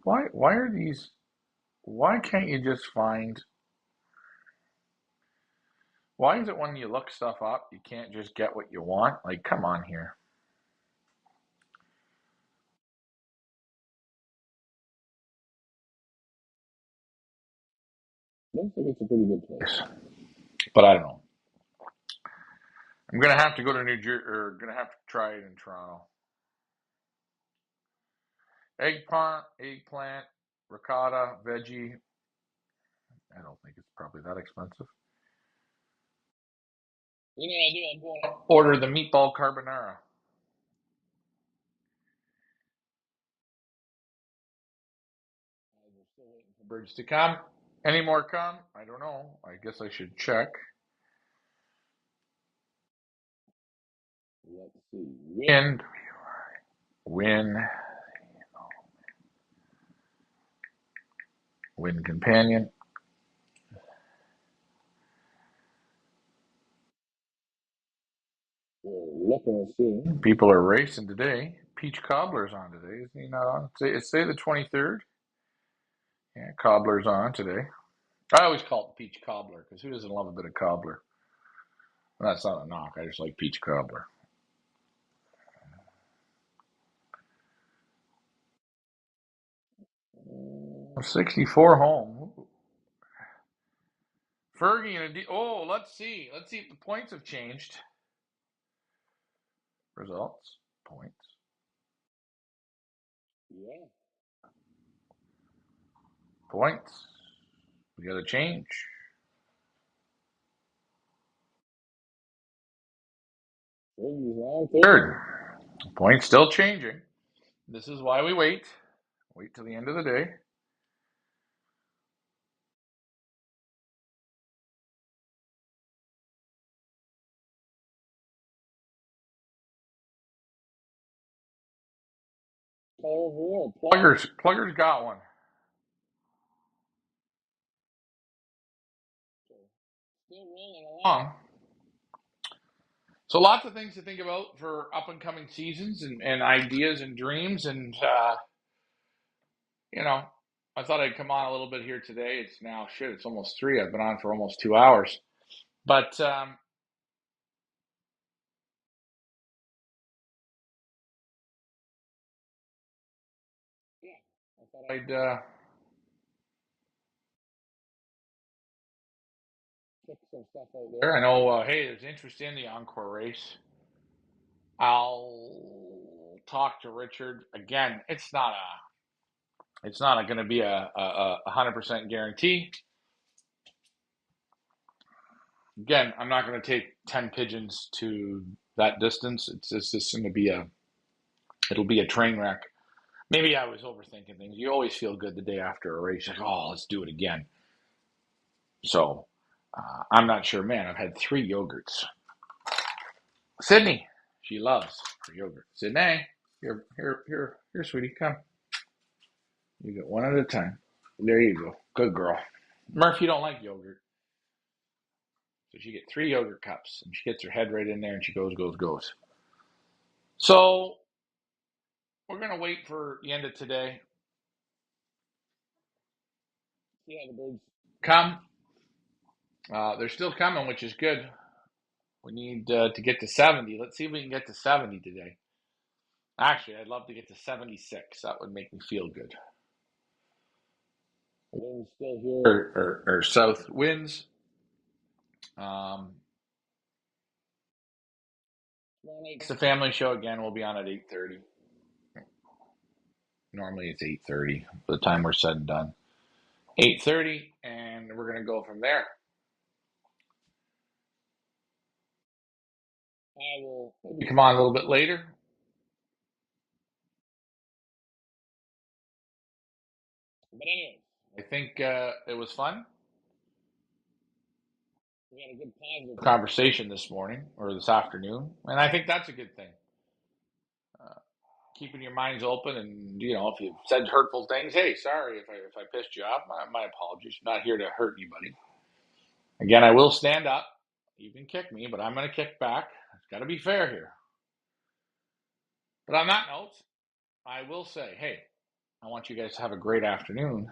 Why are these? Why can't you just find? Why is it when you look stuff up, you can't just get what you want? Like, come on here. Looks like it's a pretty good place, but I don't know. I'm gonna have to go to New Jersey, or gonna have to try it in Toronto. Eggplant, ricotta, veggie. I don't think it's probably that expensive. You know what I do? I'm going to order the meatball carbonara. We're still waiting for birds to come. Any more come? I don't know. I guess I should check. let's see. Win, win companion. We're looking to see. People are racing today. Peach Cobbler's on today. Isn't he not on? It's say the 23rd. Yeah, Cobbler's on today. I always call it Peach Cobbler because who doesn't love a bit of cobbler? That's not a knock. I just like Peach Cobbler. 64 home. Fergie and oh, let's see. Let's see if the points have changed. Results. Points. Yeah. Points. We got to change. Fergie's now third. Points still changing. This is why we wait. Wait till the end of the day. Plugger's got one. Still rolling along. So lots of things to think about for up and coming seasons and ideas and dreams and you know, I thought I'd come on a little bit here today. It's now shit. It's almost 3. I've been on for almost 2 hours, but yeah, I thought I'd check some stuff out there. I know. Hey, there's interest in the Encore race. I'll talk to Richard again. It's not going to be a 100% guarantee. Again, I'm not going to take 10 pigeons to that distance. It's just going to be it'll be a train wreck. Maybe I was overthinking things. You always feel good the day after a race, like, oh, let's do it again. So I'm not sure, man. I've had 3 yogurts. Sydney, she loves her yogurt. Sydney, here, sweetie, come. You get one at a time. There you go. Good girl. Murph, you don't like yogurt. So she gets 3 yogurt cups, and she gets her head right in there, and she goes. So we're gonna wait for the end of today. See how the birds come. They're still coming, which is good. We need to get to 70. Let's see if we can get to 70 today. Actually, I'd love to get to 76. That would make me feel good. Winds still here, or south winds. It's the family show again. We'll be on at 8:30. Normally it's 8:30 by the time we're said and done. 8:30, and we're gonna go from there. I will maybe come on a little bit later. But anyway, I think it was fun. We had a good positive conversation this morning or this afternoon, and I think that's a good thing. Uh, Keeping your minds open, and if you've said hurtful things, hey, sorry if I pissed you off. My apologies. I'm not here to hurt anybody. Again, I will stand up. You can kick me, but I'm going to kick back. It's got to be fair here. But on that note, I will say, hey, I want you guys to have a great afternoon.